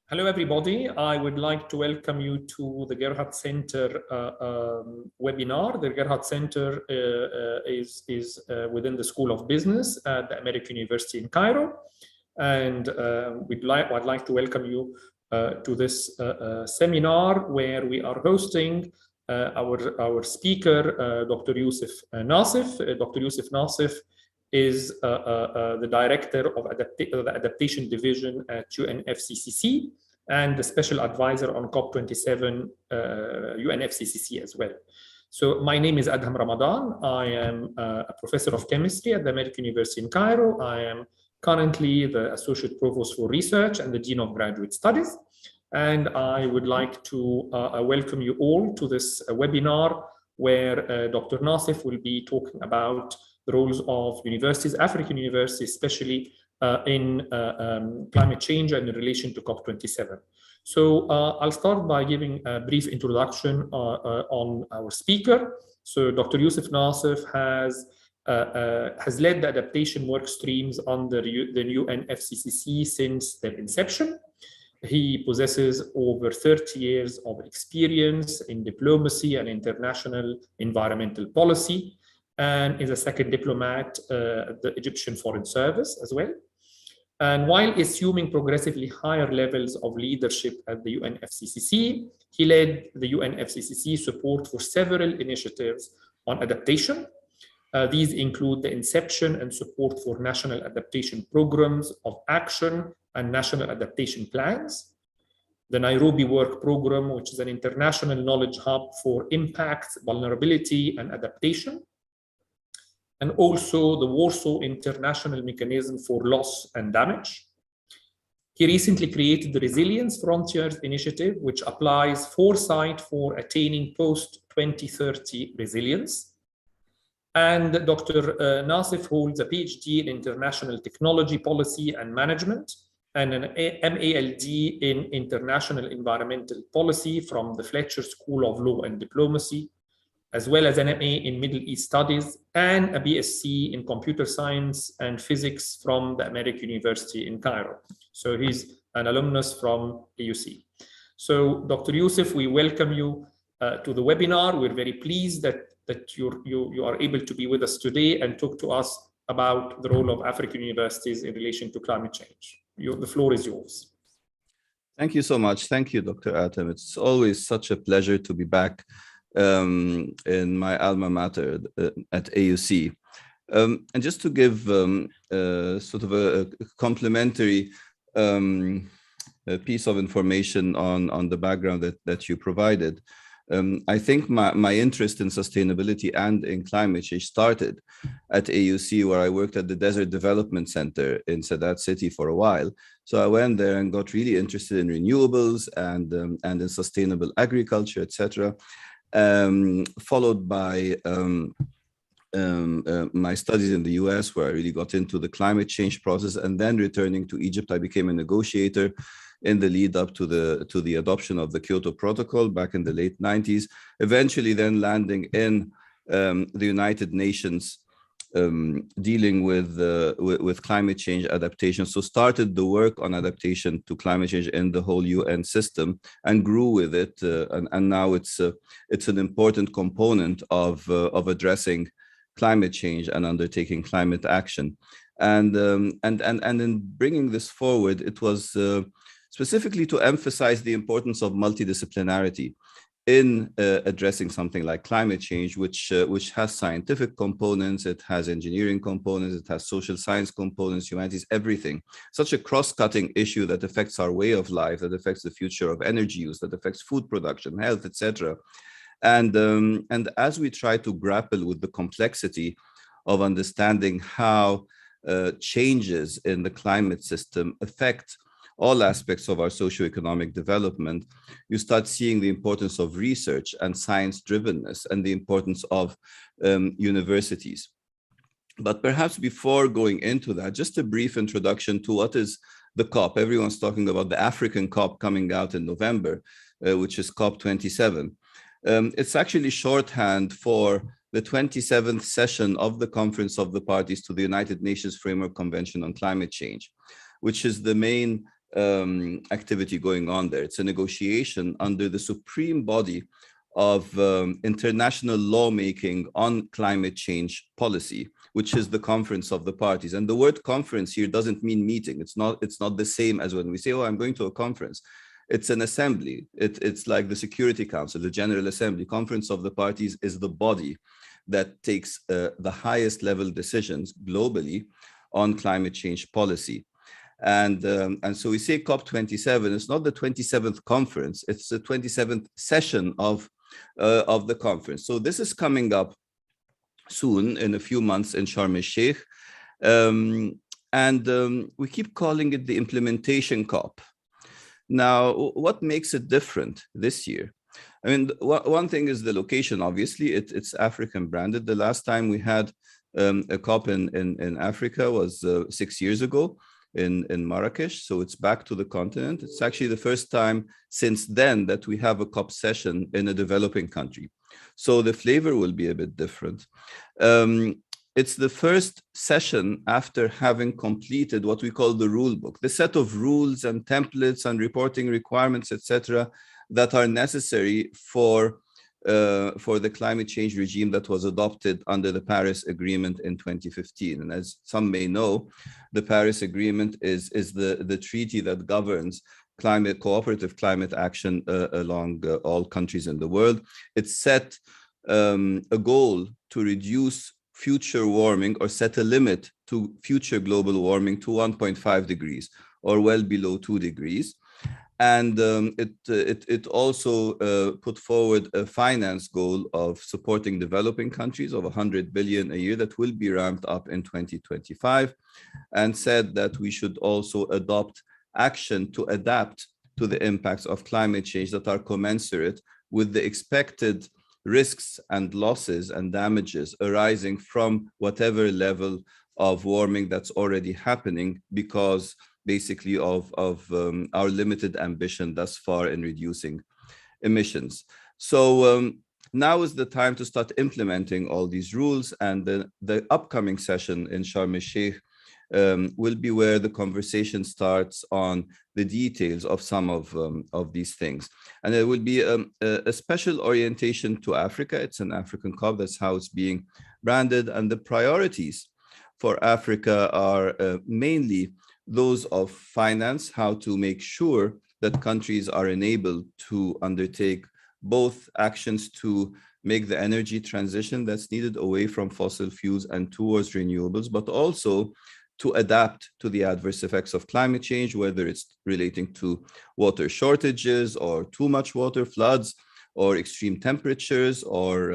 Hello, everybody. I would like to welcome you to the Gerhardt Center webinar. The Gerhardt Center is within the School of Business at the American University in Cairo. And I'd like to welcome you to this seminar where we are hosting our speaker, Dr. Youssef Nassef. Dr. Youssef Nassef is the director of the Adaptation Division at UNFCCC and the special advisor on COP27 UNFCCC as well. So my name is Adham Ramadan. I am a professor of chemistry at the American University in Cairo. I am currently the associate provost for research and the dean of graduate studies. And I would like to welcome you all to this webinar where Dr. Nassef will be talking about the roles of universities, African universities, especially in climate change and in relation to COP27. So I'll start by giving a brief introduction on our speaker. So Dr. Youssef Nassef has led the adaptation work streams under the UNFCCC since their inception. He possesses over 30 years of experience in diplomacy and international environmental policy, and is a second diplomat at the Egyptian Foreign Service as well. And while assuming progressively higher levels of leadership at the UNFCCC, he led the UNFCCC support for several initiatives on adaptation. These include the inception and support for national adaptation programs of action and national adaptation plans, the Nairobi Work Program, which is an international knowledge hub for impact, vulnerability, and adaptation, and also the Warsaw International Mechanism for Loss and Damage. He recently created the Resilience Frontiers Initiative, which applies foresight for attaining post-2030 resilience. And Dr. Nassef holds a PhD in International Technology Policy and Management and an MALD in International Environmental Policy from the Fletcher School of Law and Diplomacy, as well as an MA in Middle East Studies and a BSc in Computer Science and Physics from the American University in Cairo. So he's an alumnus from AUC. So Dr. Youssef, we welcome you to the webinar. We're very pleased that you are able to be with us today and talk to us about the role of African universities in relation to climate change. The floor is yours. Thank you so much. Thank you, Dr. Adham. It's always such a pleasure to be back in my alma mater at AUC. And just to give sort of a complementary piece of information on the background that you provided, I think my interest in sustainability and in climate change started at AUC, where I worked at the Desert Development Center in Sadat City for a while. So I went there and got really interested in renewables and in sustainable agriculture, etc. Followed by my studies in the US, where I really got into the climate change process, and then returning to Egypt, I became a negotiator in the lead up to the adoption of the Kyoto Protocol back in the late 90s, eventually then landing in the United Nations, dealing with climate change adaptation. So started the work on adaptation to climate change in the whole UN system and grew with it. And now it's an important component of addressing climate change and undertaking climate action. And in bringing this forward, it was specifically to emphasize the importance of multidisciplinarity in addressing something like climate change, which has scientific components, it has engineering components, it has social science components, humanities, everything. Such a cross-cutting issue that affects our way of life, that affects the future of energy use, that affects food production, health, etc. And as we try to grapple with the complexity of understanding how changes in the climate system affect all aspects of our socioeconomic development, you start seeing the importance of research and science-drivenness and the importance of universities. But perhaps before going into that, just a brief introduction to what is the COP. Everyone's talking about the African COP coming out in November, which is COP27. It's actually shorthand for the 27th session of the Conference of the Parties to the United Nations Framework Convention on Climate Change, which is the main activity going on there. It's a negotiation under the supreme body of international lawmaking on climate change policy, which is the Conference of the Parties. And the word conference here doesn't mean meeting. It's not the same as when we say, oh, I'm going to a conference. It's an assembly. It's like the Security Council, the General Assembly. Conference of the Parties is the body that takes the highest level decisions globally on climate change policy. And so we say COP27, it's not the 27th conference, it's the 27th session of the conference. So this is coming up soon in a few months in Sharm el-Sheikh. We keep calling it the implementation COP. Now, what makes it different this year? I mean, one thing is the location, obviously, it's African branded. The last time we had a COP in Africa was 6 years ago in Marrakesh. So it's back to the continent. It's actually the first time since then that we have a COP session in a developing country. So the flavor will be a bit different. It's the first session after having completed what we call the rule book, the set of rules and templates and reporting requirements, etc., that are necessary for the climate change regime that was adopted under the Paris Agreement in 2015. And as some may know, the Paris Agreement is the treaty that governs cooperative climate action along all countries in the world. It set a goal to reduce future warming or set a limit to future global warming to 1.5 degrees or well below 2 degrees. And it also put forward a finance goal of supporting developing countries of 100 billion a year that will be ramped up in 2025, and said that we should also adopt action to adapt to the impacts of climate change that are commensurate with the expected risks and losses and damages arising from whatever level of warming that's already happening because basically of our limited ambition thus far in reducing emissions. So now is the time to start implementing all these rules, and the upcoming session in Sharm el-Sheikh will be where the conversation starts on the details of some of these things. And there will be a special orientation to Africa. It's an African COP, that's how it's being branded. And the priorities for Africa are mainly those of finance, how to make sure that countries are enabled to undertake both actions to make the energy transition that's needed away from fossil fuels and towards renewables, but also to adapt to the adverse effects of climate change, whether it's relating to water shortages or too much water, floods, or extreme temperatures, or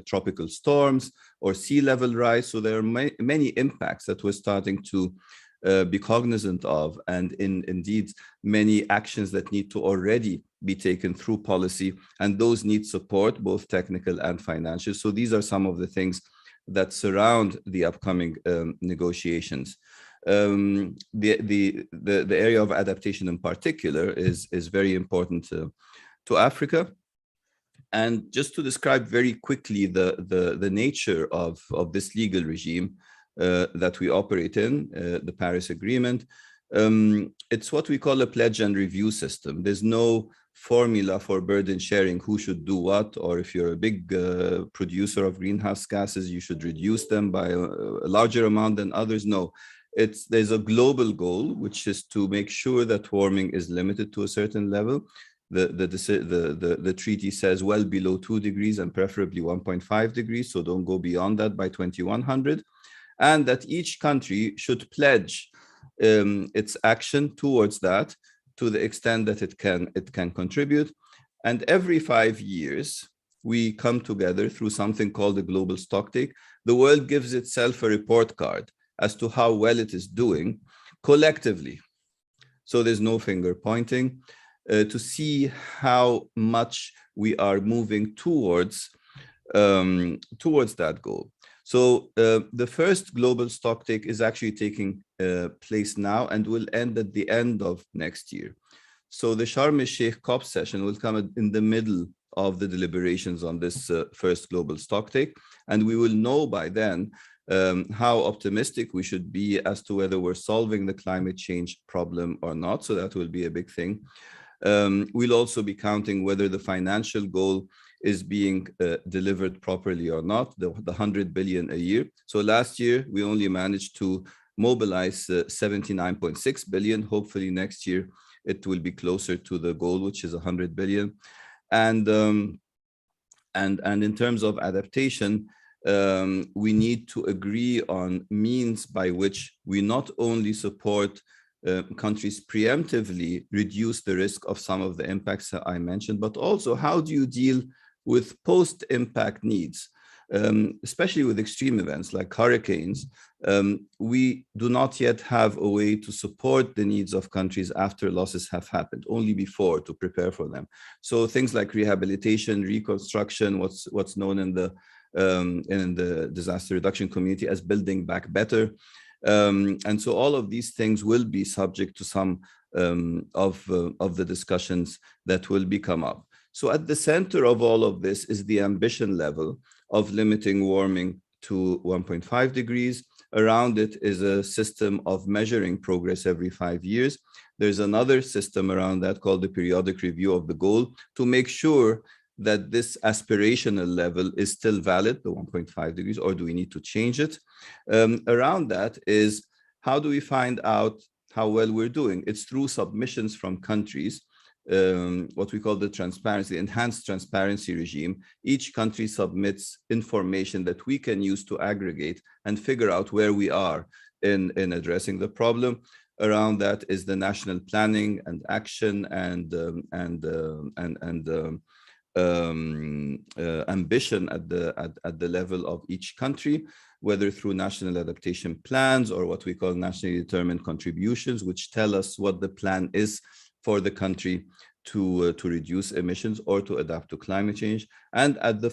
tropical storms, or sea level rise. So there are many impacts that we're starting to be cognizant of, and indeed many actions that need to already be taken through policy, and those need support, both technical and financial. So these are some of the things that surround the upcoming negotiations. The area of adaptation in particular is very important to Africa. And just to describe very quickly the nature of this legal regime that we operate in, the Paris Agreement, it's what we call a pledge and review system. There's no formula for burden sharing, who should do what, or if you're a big producer of greenhouse gases, you should reduce them by a larger amount than others. No, there's a global goal, which is to make sure that warming is limited to a certain level. The treaty says well below 2 degrees and preferably 1.5 degrees, so don't go beyond that by 2100. And that each country should pledge its action towards that to the extent that it can contribute. And every 5 years, we come together through something called the global stocktake. The world gives itself a report card as to how well it is doing collectively. So there's no finger pointing to see how much we are moving towards that goal. So the first global stocktake is actually taking place now and will end at the end of next year. So the Sharm el-Sheikh COP session will come in the middle of the deliberations on this first global stocktake. And we will know by then how optimistic we should be as to whether we're solving the climate change problem or not. So that will be a big thing. We'll also be counting whether the financial goal is being delivered properly or not, the 100 billion a year. So last year, we only managed to mobilize 79.6 billion. Hopefully next year, it will be closer to the goal, which is 100 billion. And in terms of adaptation, we need to agree on means by which we not only support countries preemptively reduce the risk of some of the impacts that I mentioned, but also how do you deal with post-impact needs, especially with extreme events like hurricanes. We do not yet have a way to support the needs of countries after losses have happened, only before to prepare for them. So things like rehabilitation, reconstruction, what's known in the disaster reduction community as building back better. And so all of these things will be subject to some of the discussions that will come up. So at the center of all of this is the ambition level of limiting warming to 1.5 degrees. Around it is a system of measuring progress every 5 years. There's another system around that called the periodic review of the goal to make sure that this aspirational level is still valid, the 1.5 degrees, or do we need to change it? Around that is how do we find out how well we're doing? It's through submissions from countries, what we call the transparency, enhanced transparency regime. Each country submits information that we can use to aggregate and figure out where we are in addressing the problem. Around that is the national planning and action and ambition at the level of each country, whether through national adaptation plans or what we call nationally determined contributions, which tell us what the plan is for the country to reduce emissions or to adapt to climate change. And at the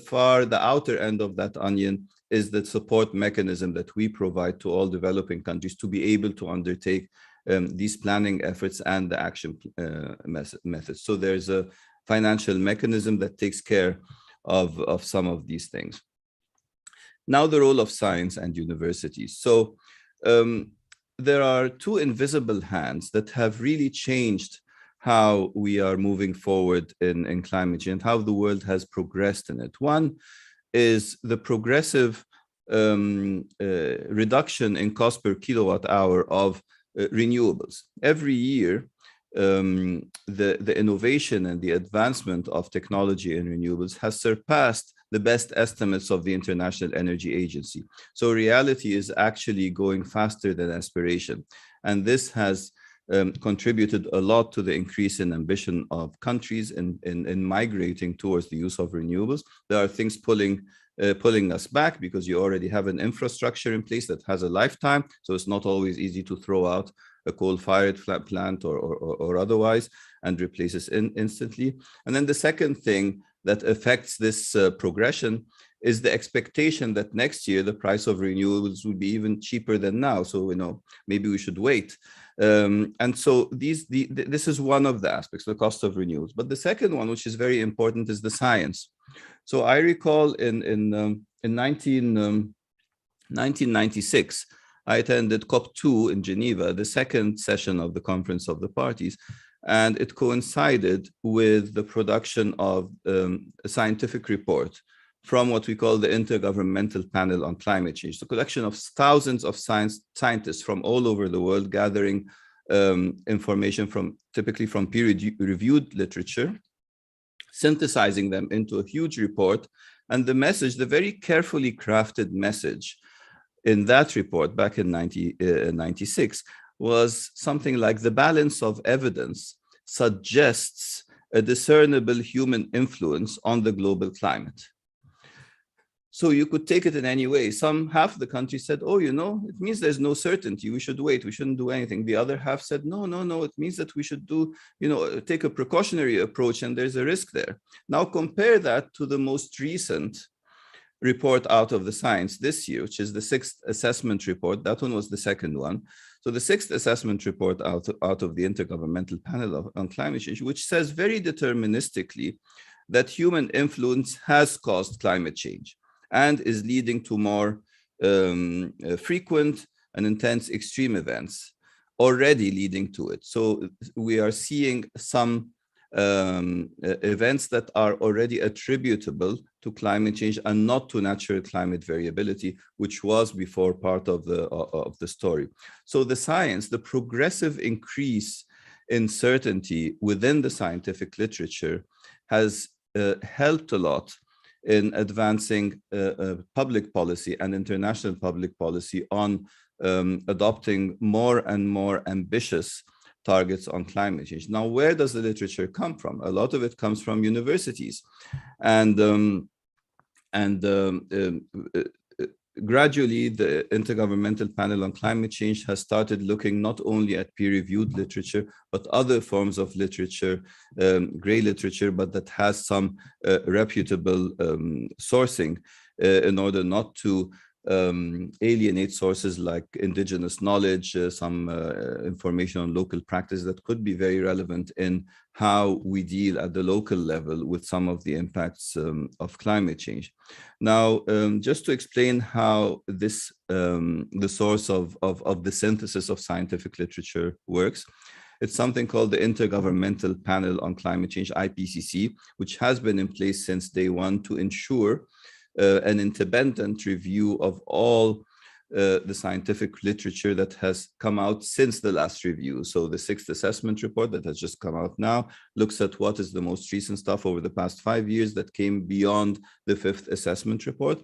outer end of that onion is the support mechanism that we provide to all developing countries to be able to undertake these planning efforts and the action methods. So there's a financial mechanism that takes care of some of these things. Now the role of science and universities. So there are two invisible hands that have really changed how we are moving forward in climate change and how the world has progressed in it. One is the progressive reduction in cost per kilowatt hour of renewables. Every year, the innovation and the advancement of technology in renewables has surpassed the best estimates of the International Energy Agency. So reality is actually going faster than aspiration. And this has contributed a lot to the increase in ambition of countries in migrating towards the use of renewables. There are things pulling us back because you already have an infrastructure in place that has a lifetime. So it's not always easy to throw out a coal-fired plant or otherwise and replace it instantly. And then the second thing that affects this progression is the expectation that next year the price of renewables will be even cheaper than now. So, maybe we should wait. And so this is one of the aspects, the cost of renewables. But the second one, which is very important, is the science. So I recall in 1996, I attended COP2 in Geneva, the second session of the Conference of the Parties, and it coincided with the production of a scientific report from what we call the Intergovernmental Panel on Climate Change, the collection of thousands of scientists from all over the world gathering information typically from peer-reviewed literature, synthesizing them into a huge report. And the message, the very carefully crafted message in that report back in 1996 was something like the balance of evidence suggests a discernible human influence on the global climate. So you could take it in any way. Half the country said, oh, it means there's no certainty. We should wait. We shouldn't do anything. The other half said, no. It means that we should take a precautionary approach and there's a risk there. Now compare that to the most recent report out of the science this year, which is the 6th assessment report. That one was the second one. So the 6th assessment report out of the Intergovernmental Panel on Climate Change, which says very deterministically that human influence has caused climate change and is leading to more frequent and intense extreme events already leading to it. So we are seeing some events that are already attributable to climate change and not to natural climate variability, which was before part of the story. So the science, the progressive increase in certainty within the scientific literature has helped a lot in advancing public policy and international public policy on adopting more and more ambitious targets on climate change. Now, where does the literature come from? A lot of it comes from universities, and gradually the Intergovernmental Panel on Climate Change has started looking not only at peer-reviewed literature, but other forms of literature, gray literature, but that has some reputable sourcing in order not to alienate sources like indigenous knowledge, some information on local practice that could be very relevant in how we deal at the local level with some of the impacts of climate change. Now, just to explain how this, the source of the synthesis of scientific literature works, it's something called the Intergovernmental Panel on Climate Change, Ipcc, which has been in place since day one to ensure an independent review of all the scientific literature that has come out since the last review. So the 6th assessment report that has just come out now looks at what is the most recent stuff over the past 5 years that came beyond the 5th assessment report.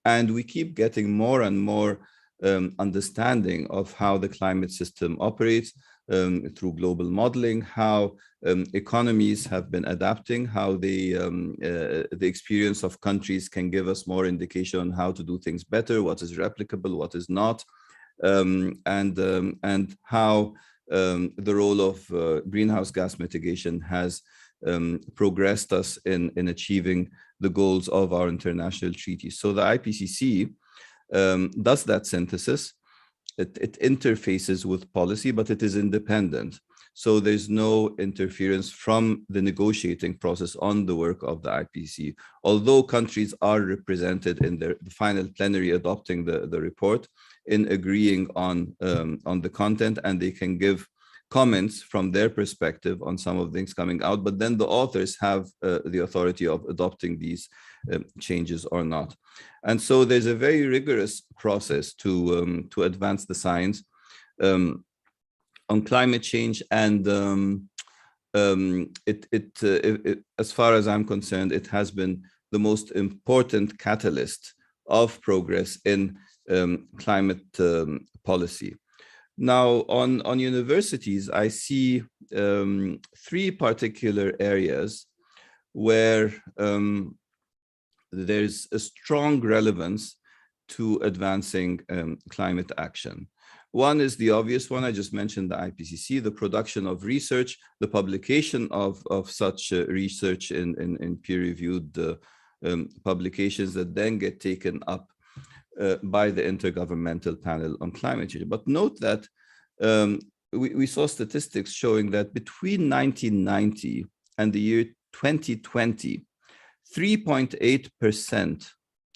And we keep getting more and more understanding of how the climate system operates through global modeling, how economies have been adapting, how the experience of countries can give us more indication on how to do things better, what is replicable, what is not, and how the role of greenhouse gas mitigation has progressed us in achieving the goals of our international treaties. So the IPCC does that synthesis. It interfaces with policy, but it is independent. So there's no interference from the negotiating process on the work of the IPCC. Although countries are represented in the final plenary adopting the report in agreeing on the content, and they can give comments from their perspective on some of the things coming out, but then the authors have the authority of adopting these changes or not. And so there's a very rigorous process to advance the science on climate change, and as far as I'm concerned, it has been the most important catalyst of progress in climate policy. Now, on universities, I see 3 particular areas where there's a strong relevance to advancing climate action. One is the obvious one, I just mentioned the IPCC, the production of research, the publication of such research in peer-reviewed publications that then get taken up by the Intergovernmental Panel on Climate Change. But note that we saw statistics showing that between 1990 and the year 2020, 3.8%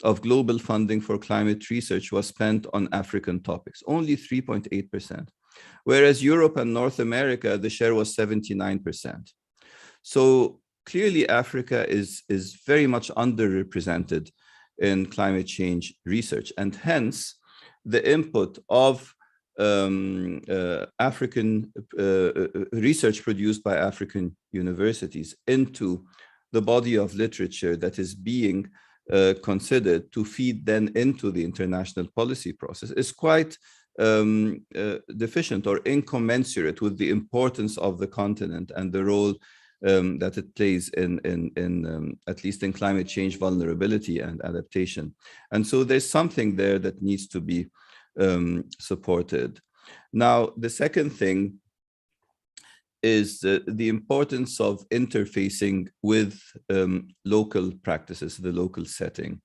of global funding for climate research was spent on African topics, only 3.8%. Whereas Europe and North America, the share was 79%. So clearly Africa is very much underrepresented in climate change research, and hence the input of African research produced by African universities into the body of literature that is being considered to feed then into the international policy process is quite deficient or incommensurate with the importance of the continent and the role that it plays in at least in climate change vulnerability and adaptation. And so there's something there that needs to be supported. Now, the second thing is the importance of interfacing with local practices, the local setting.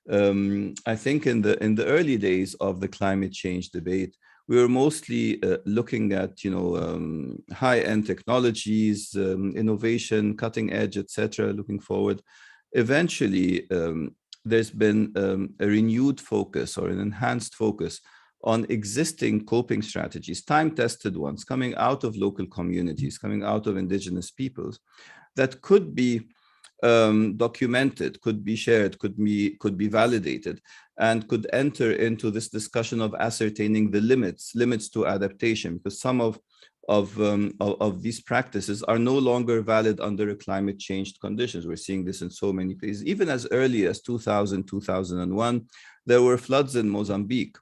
I think in the early days of the climate change debate, we were mostly looking at high-end technologies, innovation, cutting edge, etc., looking forward. Eventually, there's been a renewed focus or an enhanced focus on existing coping strategies, time-tested ones, coming out of local communities, coming out of indigenous peoples, that could be documented, could be shared, could be validated, and could enter into this discussion of ascertaining the limits to adaptation, because some of these practices are no longer valid under climate change conditions. We're seeing this in so many places. Even as early as 2000, 2001, there were floods in Mozambique.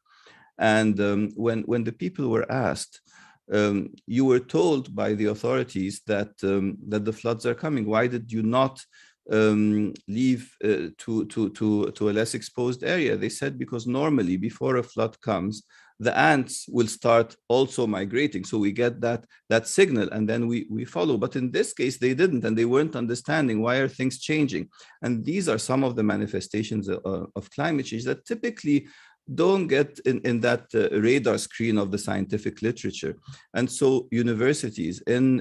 And when the people were asked, you were told by the authorities that the floods are coming. Why did you not leave to a less exposed area? They said, because normally before a flood comes, the ants will start also migrating. So we get that signal and then we follow. But in this case, they didn't, and they weren't understanding why are things changing. And these are some of the manifestations of climate change that typically don't get in that radar screen of the scientific literature. And so universities in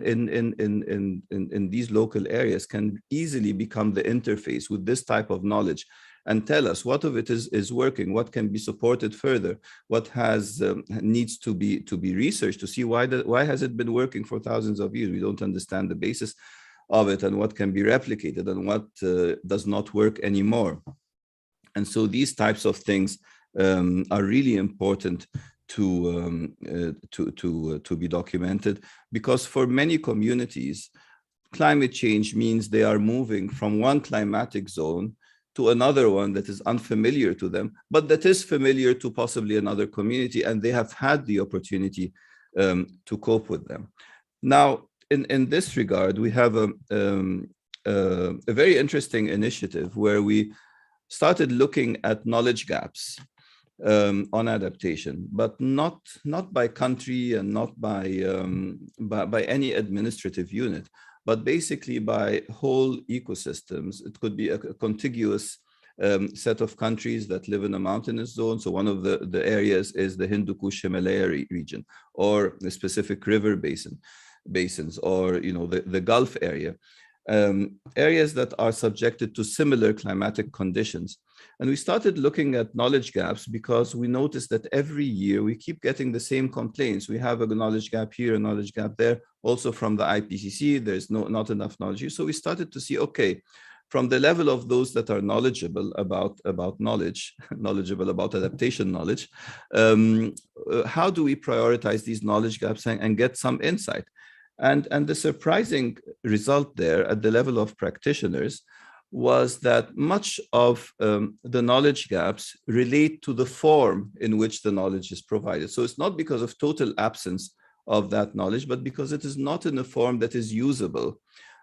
these local areas can easily become the interface with this type of knowledge and tell us what of it is working, what can be supported further, what needs to be researched to see why has it been working for thousands of years. We don't understand the basis of it and what can be replicated and what does not work anymore. And so these types of things are really important to be documented, because for many communities, climate change means they are moving from one climatic zone to another one that is unfamiliar to them, but that is familiar to possibly another community, and they have had the opportunity to cope with them. Now, in this regard, we have a very interesting initiative where we started looking at knowledge gaps on adaptation, but not by country and not by any administrative unit, but basically by whole ecosystems. It could be a contiguous set of countries that live in a mountainous zone. So one of the areas is the Hindu Kush Himalaya region, or the specific river basins, or the Gulf area. Areas that are subjected to similar climatic conditions. And we started looking at knowledge gaps because we noticed that every year we keep getting the same complaints. We have a knowledge gap here, a knowledge gap there, also from the Ipcc, there's not enough knowledge here. So we started to see, okay, from the level of those that are knowledgeable about knowledge, knowledgeable about adaptation knowledge, how do we prioritize these knowledge gaps and get some insight? And the surprising result there at the level of practitioners was that much of the knowledge gaps relate to the form in which the knowledge is provided. So it's not because of total absence of that knowledge, but because it is not in a form that is usable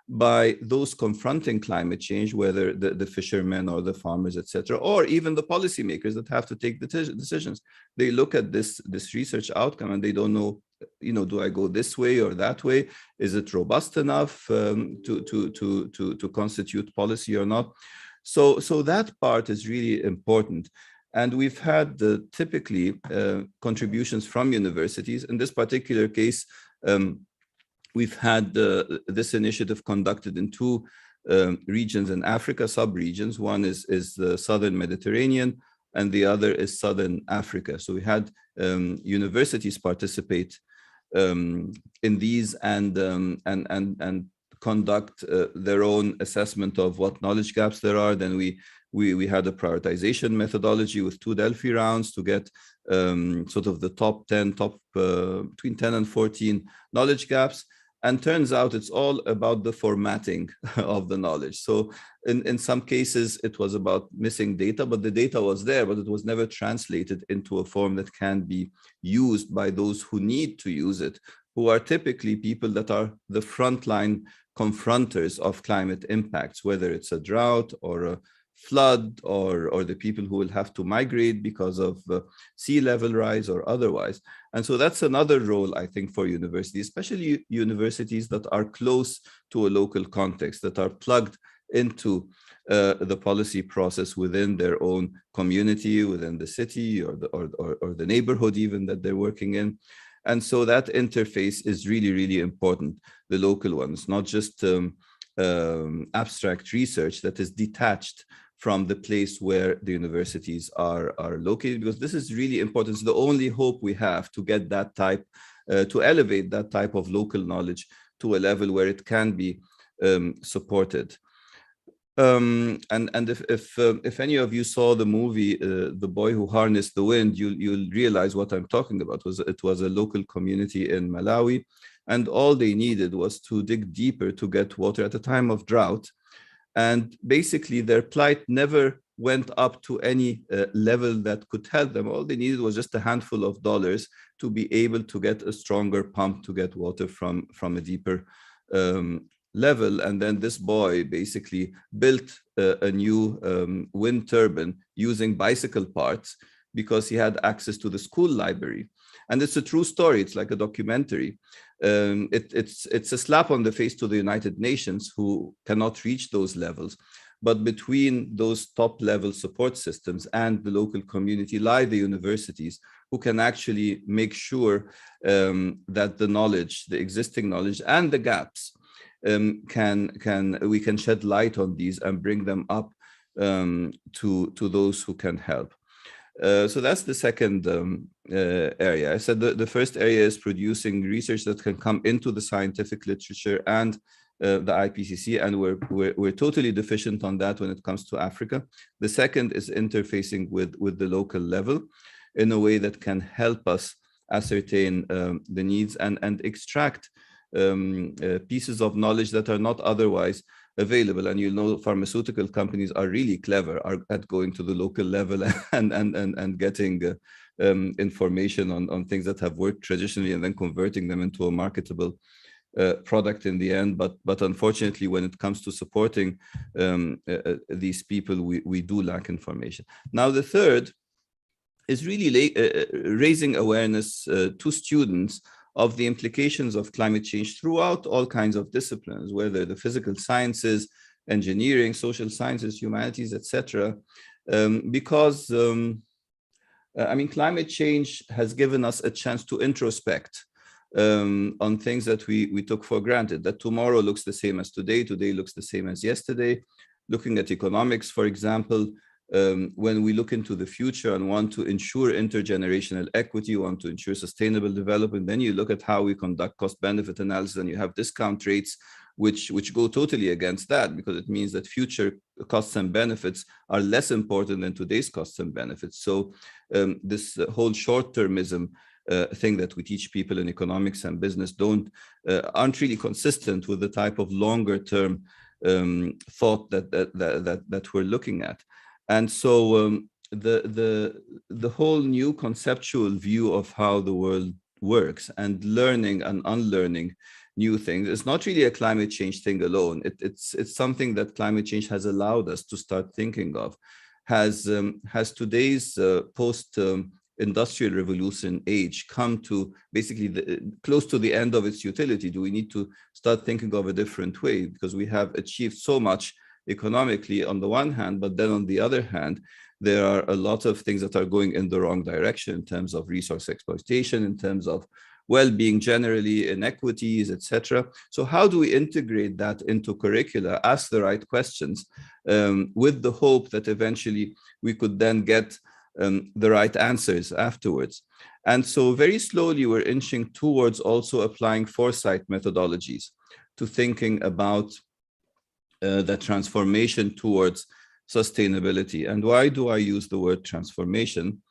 by those confronting climate change, whether the fishermen or the farmers, etc., or even the policymakers that have to take the decisions. They look at this research outcome and they don't know, do I go this way or that way? Is it robust enough to constitute policy or not? So that part is really important. And we've had typically contributions from universities. In this particular case, we've had this initiative conducted in two regions in Africa, sub-regions. One is the Southern Mediterranean, and the other is Southern Africa. So we had universities participate in these and conduct their own assessment of what knowledge gaps there are. Then we had a prioritization methodology with 2 Delphi rounds to get sort of the top between 10 and 14 knowledge gaps. And turns out it's all about the formatting of the knowledge. So in some cases, it was about missing data, but the data was there, but it was never translated into a form that can be used by those who need to use it, who are typically people that are the frontline confronters of climate impacts, whether it's a drought or a flood or the people who will have to migrate because of sea level rise or otherwise. And so that's another role, I think, for universities, especially universities that are close to a local context, that are plugged into the policy process within their own community, within the city or the neighborhood even that they're working in. And so that interface is really, really important, the local ones, not just abstract research that is detached from the place where the universities are located, because this is really important. It's the only hope we have to get that type, to elevate that type of local knowledge to a level where it can be supported. And if any of you saw the movie The Boy Who Harnessed the Wind, you'll realize what I'm talking about. It was a local community in Malawi, and all they needed was to dig deeper to get water at a time of drought. And basically their plight never went up to any level that could help them. All they needed was just a handful of dollars to be able to get a stronger pump to get water from a deeper level. And then this boy basically built a new wind turbine using bicycle parts because he had access to the school library. And it's a true story. It's like a documentary. It's a slap on the face to the United Nations, who cannot reach those levels. But between those top level support systems and the local community lie the universities, who can actually make sure that the knowledge, the existing knowledge and the gaps, we can shed light on these and bring them up to those who can help. So that's the second area. I said the first area is producing research that can come into the scientific literature and the Ipcc, and we're totally deficient on that when it comes to Africa. The second is interfacing with the local level in a way that can help us ascertain the needs and extract pieces of knowledge that are not otherwise available. And you know, pharmaceutical companies are really clever at going to the local level and getting information on things that have worked traditionally and then converting them into a marketable product in the end. But unfortunately, when it comes to supporting these people, we do lack information. Now, the third is really raising awareness to students of the implications of climate change throughout all kinds of disciplines, whether the physical sciences, engineering, social sciences, humanities, etc. Because I mean, climate change has given us a chance to introspect on things that we took for granted, that tomorrow looks the same as today, today looks the same as yesterday. Looking at economics, for example, when we look into the future and want to ensure intergenerational equity, want to ensure sustainable development, then you look at how we conduct cost-benefit analysis, and you have discount rates which go totally against that, because it means that future costs and benefits are less important than today's costs and benefits. So this whole short-termism thing that we teach people in economics and business aren't really consistent with the type of longer-term thought that we're looking at. And so the whole new conceptual view of how the world works and learning and unlearning new things is not really a climate change thing alone. It's something that climate change has allowed us to start thinking of. Has today's post-industrial revolution age come to basically close to the end of its utility? Do we need to start thinking of a different way? Because we have achieved so much economically on the one hand, but then on the other hand, there are a lot of things that are going in the wrong direction in terms of resource exploitation, in terms of well-being generally, inequities, etc. So how do we integrate that into curricula, ask the right questions, with the hope that eventually we could then get the right answers afterwards? And so very slowly we're inching towards also applying foresight methodologies to thinking about the transformation towards sustainability. And why do I use the word transformation?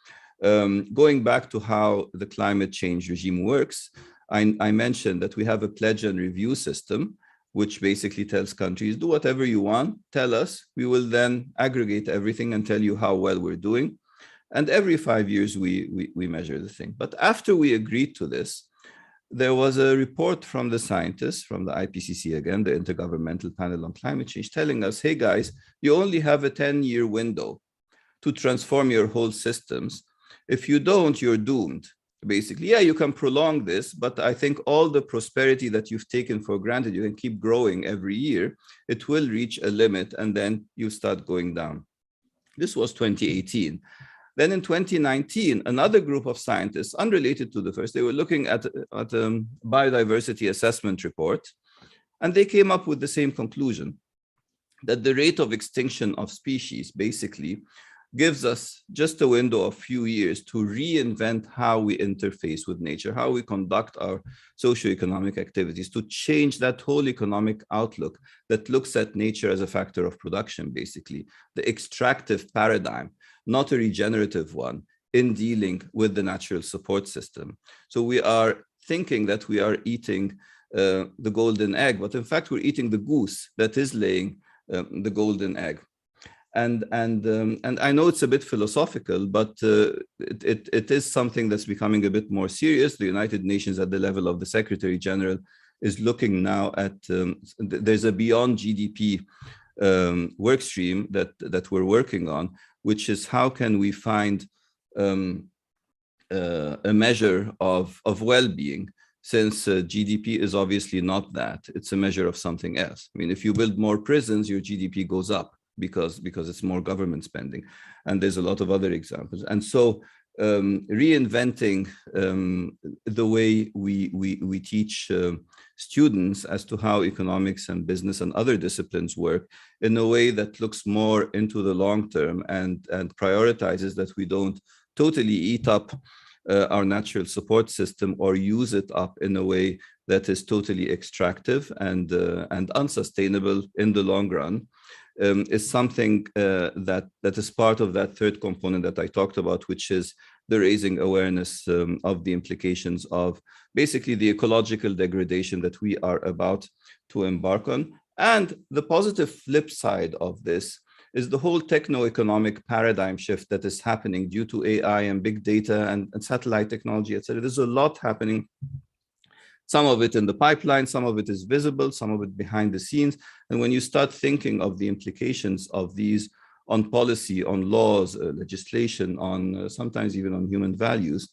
Going back to how the climate change regime works, I mentioned that we have a pledge and review system, which basically tells countries, do whatever you want, tell us, we will then aggregate everything and tell you how well we're doing. And every 5 years, we measure the thing. But after we agreed to this, there was a report from the scientists, from the Ipcc again, the Intergovernmental Panel on Climate Change, telling us, hey guys, you only have a 10-year window to transform your whole systems. If you don't, you're doomed. Basically, yeah, you can prolong this, but I think all the prosperity that you've taken for granted, you can keep growing every year, it will reach a limit and then you start going down. This was 2018. Then in 2019, another group of scientists, unrelated to the first, they were looking at a biodiversity assessment report, and they came up with the same conclusion. that the rate of extinction of species basically gives us just a window of few years to reinvent how we interface with nature, how we conduct our socioeconomic activities, to change that whole economic outlook that looks at nature as a factor of production, basically, the extractive paradigm, not a regenerative one, in dealing with the natural support system. So we are thinking that we are eating the golden egg, but in fact, we're eating the goose that is laying the golden egg. And I know it's a bit philosophical, but it is something that's becoming a bit more serious. The United Nations at the level of the Secretary General is looking now at, there's a beyond GDP work stream that we're working on, which is how can we find a measure of well-being, since GDP is obviously not that. It's a measure of something else. I mean, if you build more prisons, your GDP goes up because it's more government spending. And there's a lot of other examples. And so reinventing the way we teach students as to how economics and business and other disciplines work in a way that looks more into the long term and prioritizes that we don't totally eat up our natural support system or use it up in a way that is totally extractive and unsustainable in the long run, is something that is part of that third component that I talked about, which is the raising awareness of the implications of basically the ecological degradation that we are about to embark on. And the positive flip side of this is the whole techno-economic paradigm shift that is happening due to AI and big data and satellite technology, et cetera. There's a lot happening. Some of it in the pipeline, some of it is visible, some of it behind the scenes. And when you start thinking of the implications of these on policy, on laws, legislation, on sometimes even on human values,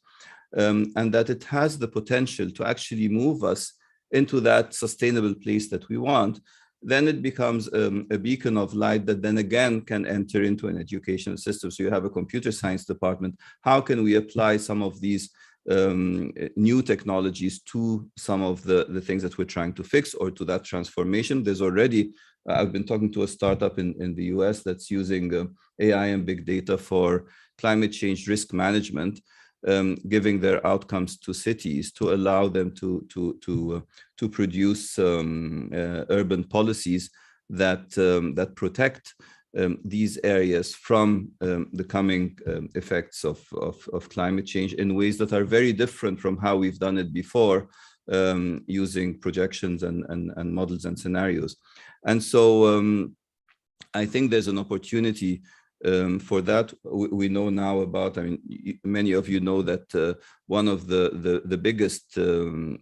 and that it has the potential to actually move us into that sustainable place that we want, then it becomes a beacon of light that then again can enter into an educational system. So you have a computer science department. How can we apply some of these new technologies to some of the things that we're trying to fix or to that transformation? There's already, I've been talking to a startup in the US that's using AI and big data for climate change risk management, giving their outcomes to cities to allow them to produce urban policies that protect these areas from the coming effects of climate change in ways that are very different from how we've done it before, using projections and models and scenarios. And so I think there's an opportunity for that. We know now about, I mean, many of you know that one of the biggest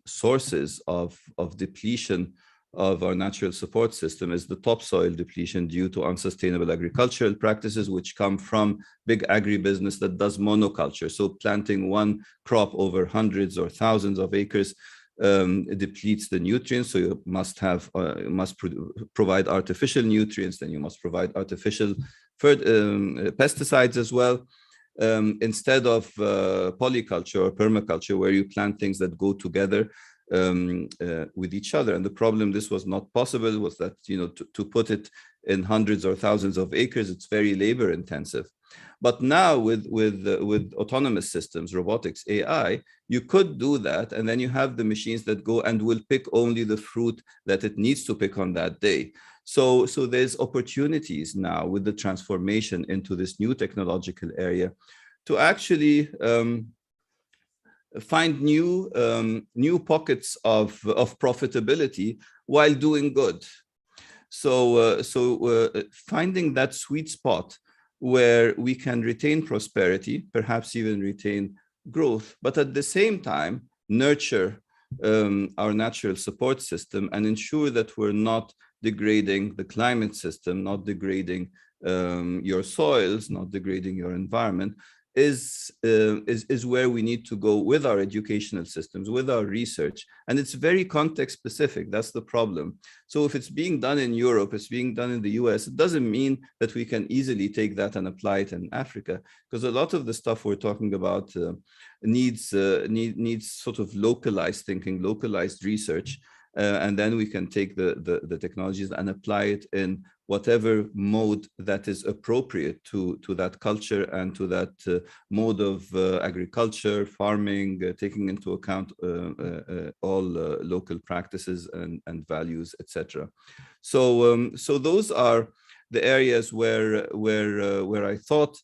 sources of depletion of our natural support system is the topsoil depletion due to unsustainable agricultural practices, which come from big agribusiness that does monoculture. So planting one crop over hundreds or thousands of acres depletes the nutrients. So you must have provide artificial nutrients, then you must provide artificial pesticides as well, instead of polyculture or permaculture, where you plant things that go together with each other. And the problem this was not possible was that, you know, to put it in hundreds or thousands of acres, it's very labor intensive. But now with autonomous systems, robotics, AI, you could do that. And then you have the machines that go and will pick only the fruit that it needs to pick on that day. So there's opportunities now with the transformation into this new technological area to actually find new pockets of profitability while doing good. So finding that sweet spot where we can retain prosperity, perhaps even retain growth, but at the same time nurture our natural support system and ensure that we're not degrading the climate system, not degrading your soils, not degrading your environment, is where we need to go with our educational systems, with our research. And it's very context specific. That's the problem. So if it's being done in Europe, it's being done in the US, it doesn't mean that we can easily take that and apply it in Africa, because a lot of the stuff we're talking about needs sort of localized thinking, localized research. and then we can take the technologies and apply it in whatever mode that is appropriate to that culture and to that mode of agriculture, farming, taking into account all local practices and values, etc. So those are the areas where I thought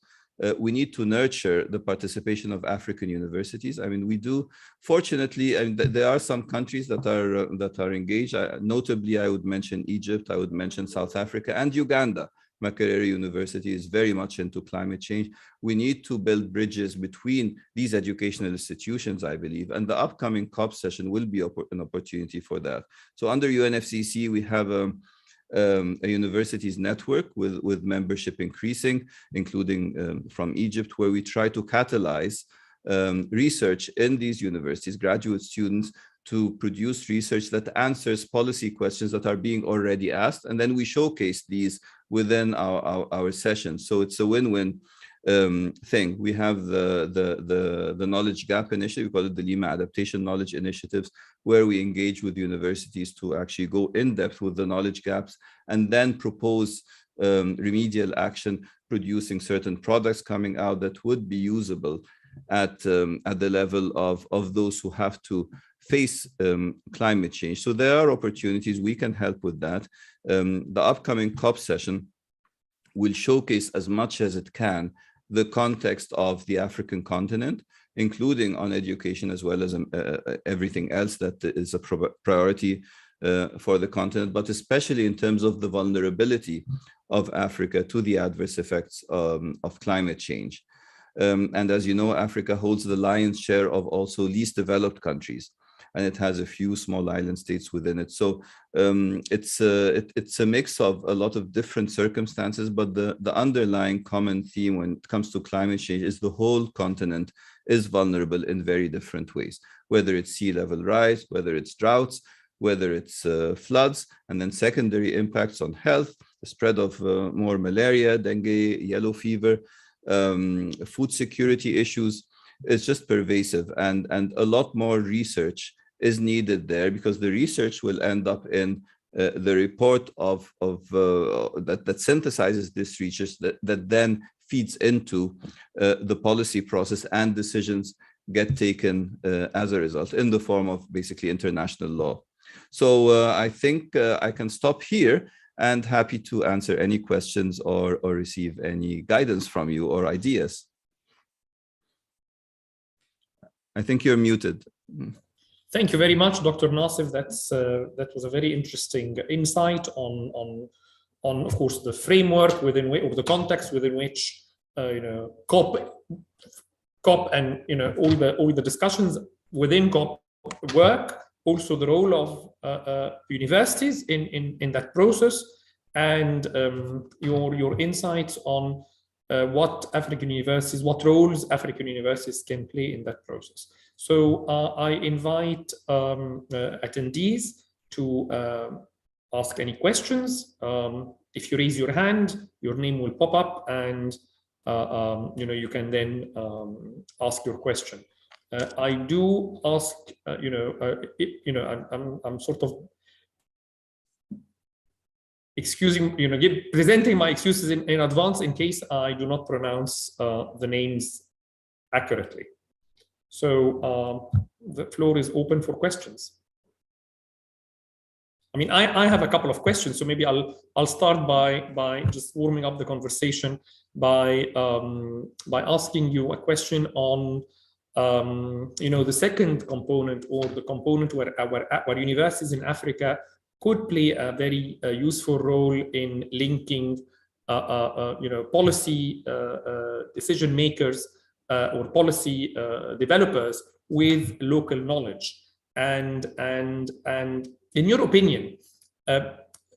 we need to nurture the participation of African universities. I mean, we do. Fortunately, I mean, there are some countries that are engaged. Notably, I would mention Egypt. I would mention South Africa and Uganda. Makerere University is very much into climate change. We need to build bridges between these educational institutions, I believe, and the upcoming COP session will be an opportunity for that. So under UNFCCC, we have a universities network with membership increasing, including from Egypt, where we try to catalyze research in these universities, graduate students, to produce research that answers policy questions that are being already asked. And then we showcase these within our sessions. So it's a win-win thing. We have the Knowledge Gap Initiative, we call it the Lima Adaptation Knowledge Initiatives, where we engage with universities to actually go in depth with the knowledge gaps and then propose remedial action, producing certain products coming out that would be usable at the level of those who have to face climate change. So there are opportunities, we can help with that. The upcoming COP session will showcase as much as it can the context of the African continent, including on education as well as everything else that is a priority for the continent, but especially in terms of the vulnerability of Africa to the adverse effects of climate change. And as you know, Africa holds the lion's share of also least developed countries, and it has a few small island states within it. So it's a mix of a lot of different circumstances, but the underlying common theme when it comes to climate change is the whole continent is vulnerable in very different ways, whether it's sea level rise, whether it's droughts, whether it's floods, and then secondary impacts on health, the spread of more malaria, dengue, yellow fever, food security issues. It's just pervasive, and a lot more research is needed there, because the research will end up in the report that synthesizes this research that then feeds into the policy process, and decisions get taken as a result in the form of basically international law. So I think I can stop here, and happy to answer any questions or receive any guidance from you or ideas. I think you're muted. Thank you very much, Dr. Nassef. That was a very interesting insight on of course, the framework within which, or the context within which COP and all the discussions within COP work. Also, the role of universities in that process, and your insights on what roles African universities can play in that process. So I invite attendees to ask any questions. If you raise your hand, your name will pop up, and you can then ask your question. I do ask, I'm sort of presenting my excuses in advance in case I do not pronounce the names accurately. So the floor is open for questions. I mean, I have a couple of questions, so maybe I'll start by just warming up the conversation by asking you a question on the second component, or the component where universities in Africa could play a very useful role in linking policy decision makers or policy developers with local knowledge. And in your opinion,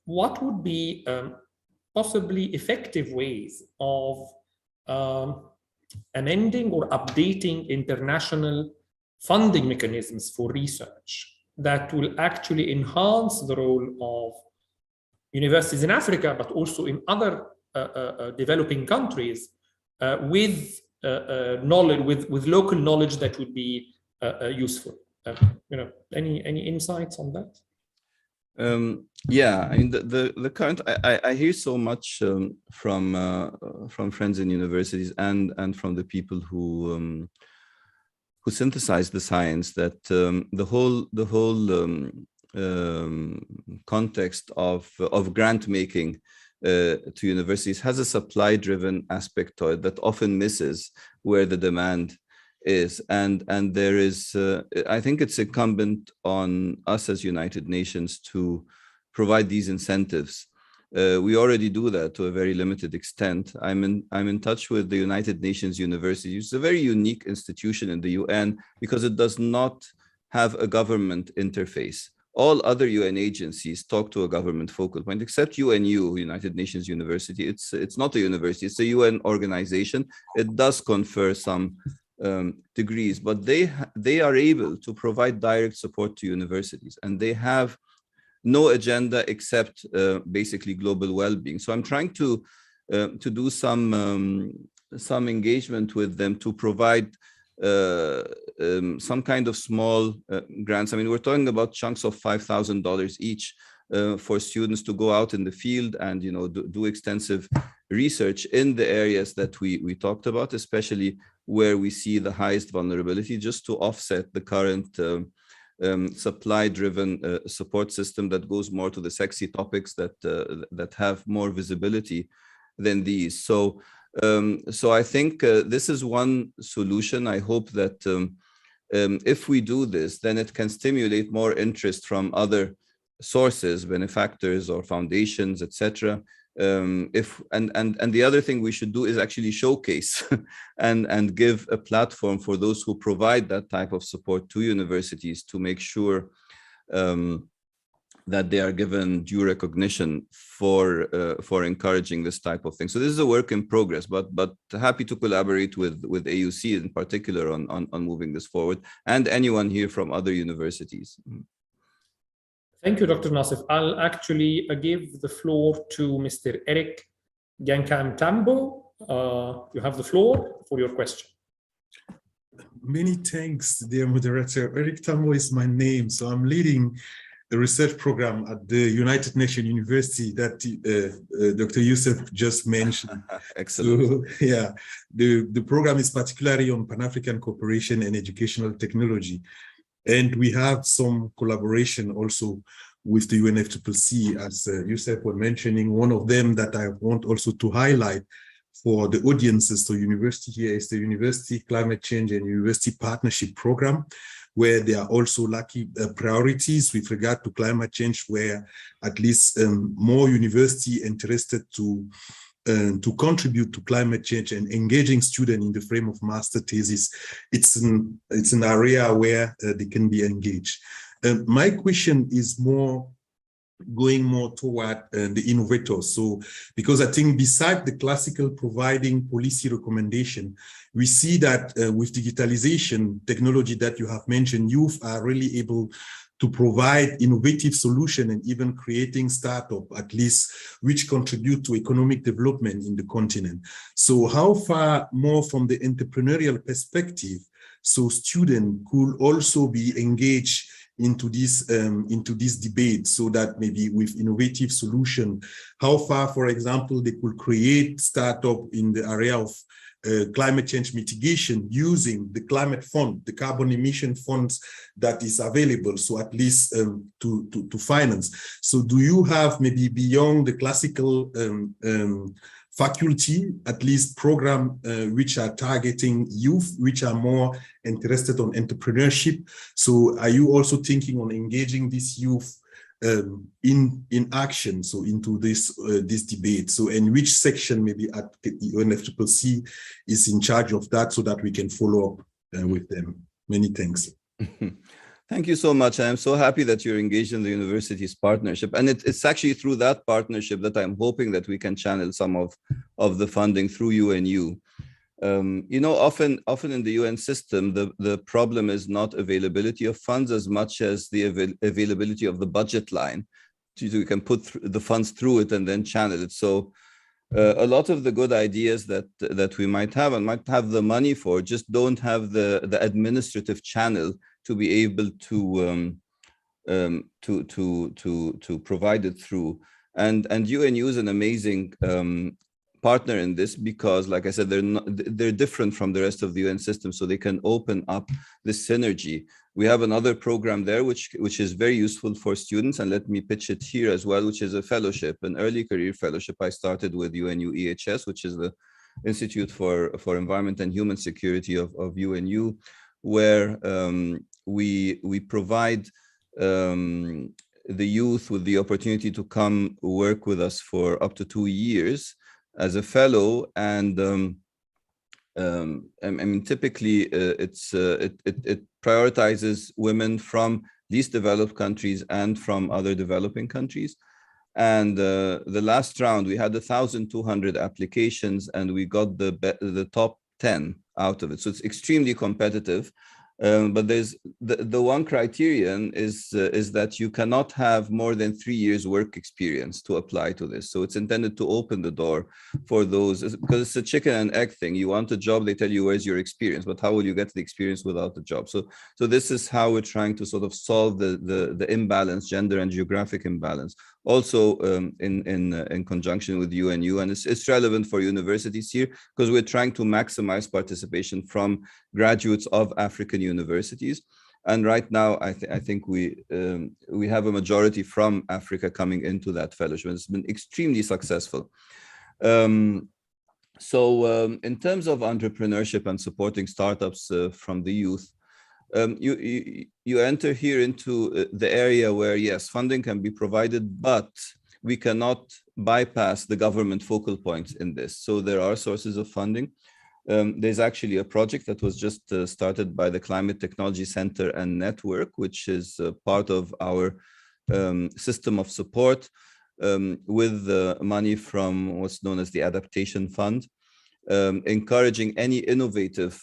what would be possibly effective ways of amending or updating international funding mechanisms for research that will actually enhance the role of universities in Africa, but also in other developing countries, with knowledge, with local knowledge that would be useful? Any insights on that? Yeah, I mean the current I hear so much from friends in universities and from the people who synthesize the science that the whole context of grant making to universities has a supply driven aspect to it that often misses where the demand is, and there is I think it's incumbent on us as United Nations to provide these incentives. We already do that to a very limited extent. I'm in touch with the United Nations University. It's a very unique institution in the UN because it does not have a government interface. All other UN agencies talk to a government focal point, except UNU, United Nations University. It's not a university, it's a UN organization. It does confer some degrees, but they are able to provide direct support to universities, and they have no agenda except basically global well-being. So I'm trying to do some engagement with them to provide some kind of small grants. I mean, we're talking about chunks of $5,000 each for students to go out in the field and do extensive research in the areas that we talked about, especially where we see the highest vulnerability, just to offset the current supply-driven support system that goes more to the sexy topics that have more visibility than these. So I think this is one solution. I hope that if we do this, then it can stimulate more interest from other sources, benefactors or foundations, etc. And the other thing we should do is actually showcase and give a platform for those who provide that type of support to universities to make sure that they are given due recognition for encouraging this type of thing. So this is a work in progress, but happy to collaborate with AUC in particular on moving this forward, and anyone here from other universities. Thank you, Dr. Nassef. I'll actually give the floor to Mr. Eric Gankamtambo. You have the floor for your question. Many thanks, dear moderator. Eric Tambo is my name, so I'm leading the research program at the United Nations University that Dr. Youssef just mentioned. Excellent. So, yeah, the program is particularly on Pan-African cooperation and educational technology. And we have some collaboration also with the UNFCCC, as Youssef was mentioning. One of them that I want also to highlight for the audiences to university here is the University Climate Change and University Partnership Program, where there are also lucky priorities with regard to climate change, where at least more university interested to contribute to climate change and engaging students in the frame of master thesis. It's an area where they can be engaged. My question is going more toward the innovators. So, because I think beside the classical providing policy recommendation, we see that with digitalization technology that you have mentioned, youth are really able to provide innovative solution and even creating startup, at least, which contribute to economic development in the continent. So how far more from the entrepreneurial perspective, so students could also be engaged into this debate, so that maybe with innovative solution, how far, for example, they could create startup in the area of climate change mitigation using the climate fund, the carbon emission funds that is available, so at least to finance. So do you have maybe beyond the classical faculty, at least program which are targeting youth, which are more interested on entrepreneurship? So are you also thinking on engaging this youth in action, so into this debate? So, and which section maybe at the UNFCCC is in charge of that, so that we can follow up with them? Many thanks. Thank you so much. I am so happy that you're engaged in the university's partnership, and it's actually through that partnership that I'm hoping that we can channel some of the funding through UNU. You know, often in the UN system, the problem is not availability of funds as much as the availability of the budget line. So you can put the funds through it and then channel it. So a lot of the good ideas that we might have and might have the money for just don't have the administrative channel to be able to to provide it through. And UNU is an amazing partner in this because, like I said, they're different from the rest of the UN system, so they can open up this synergy. We have another program there which is very useful for students, and let me pitch it here as well, which is a fellowship, an early career fellowship I started with UNU EHS, which is the Institute for Environment and Human Security of UNU, where we provide the youth with the opportunity to come work with us for up to 2 years as a fellow. And I mean, typically it prioritizes women from least developed countries and from other developing countries. And the last round, we had 1,200 applications, and we got the top 10 out of it. So it's extremely competitive. But there's the one criterion is that you cannot have more than 3 years work experience to apply to this. So it's intended to open the door for those, because it's a chicken and egg thing. You want a job, they tell you where's your experience, but how will you get the experience without the job? So this is how we're trying to sort of solve the imbalance, gender and geographic imbalance. Also in conjunction with UNU, and it's relevant for universities here because we're trying to maximize participation from graduates of African universities. And right now, I think we have a majority from Africa coming into that fellowship. It's been extremely successful. In terms of entrepreneurship and supporting startups from the youth, you enter here into the area where, yes, funding can be provided, but we cannot bypass the government focal points in this. So there are sources of funding. There's actually a project that was just started by the Climate Technology Center and Network, which is part of our system of support with money from what's known as the Adaptation Fund. Encouraging any innovative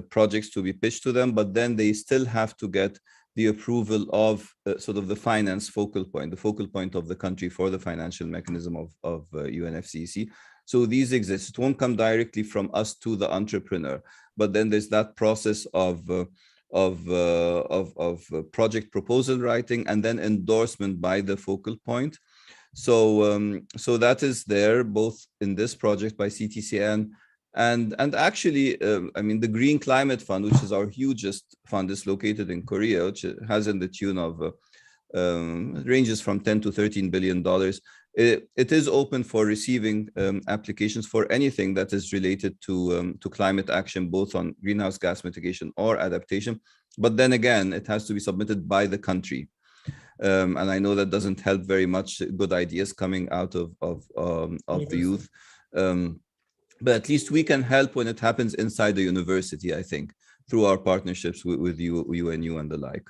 projects to be pitched to them, but then they still have to get the approval of sort of the finance focal point, the focal point of the country for the financial mechanism of UNFCCC. So these exist. It won't come directly from us to the entrepreneur, but then there's that process of project proposal writing and then endorsement by the focal point. So that is there both in this project by CTCN and actually, I mean, the Green Climate Fund, which is our hugest fund, is located in Korea, which has in the tune of ranges from $10 to $13 billion. It is open for receiving applications for anything that is related to climate action, both on greenhouse gas mitigation or adaptation. But then again, it has to be submitted by the country. And I know that doesn't help very much good ideas coming out of the youth. But at least we can help when it happens inside the university, I think, through our partnerships with UNU and the like.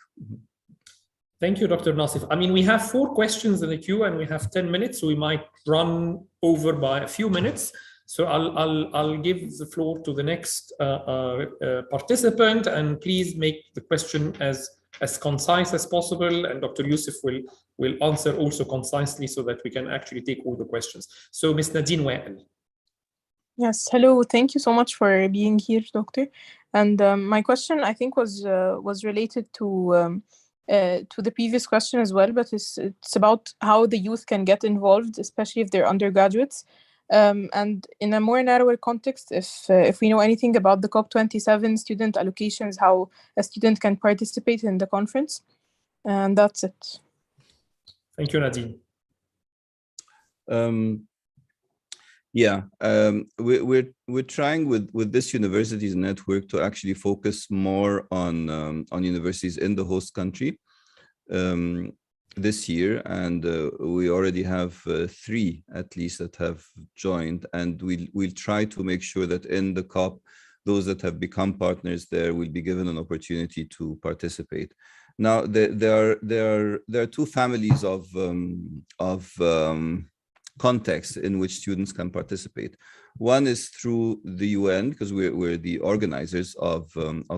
Thank you, Dr. Nassef. I mean, we have 4 questions in the queue and we have 10 minutes, so we might run over by a few minutes. So I'll give the floor to the next participant, and please make the question as concise as possible, and Dr. Youssef will answer also concisely so that we can actually take all the questions. So Ms. Nadine Wael. Yes, hello. Thank you so much for being here, Doctor. And my question, I think, was related to the previous question as well, but it's about how the youth can get involved, especially if they're undergraduates. And in a more narrower context, if we know anything about the COP27 student allocations, how a student can participate in the conference. And that's it. Thank you, Nadine. We're trying with this universities network to actually focus more on universities in the host country this year, and we already have 3 at least that have joined, and we'll try to make sure that in the COP, those that have become partners there will be given an opportunity to participate. Now, there are 2 families of contexts in which students can participate. One is through the UN, because we're the organizers of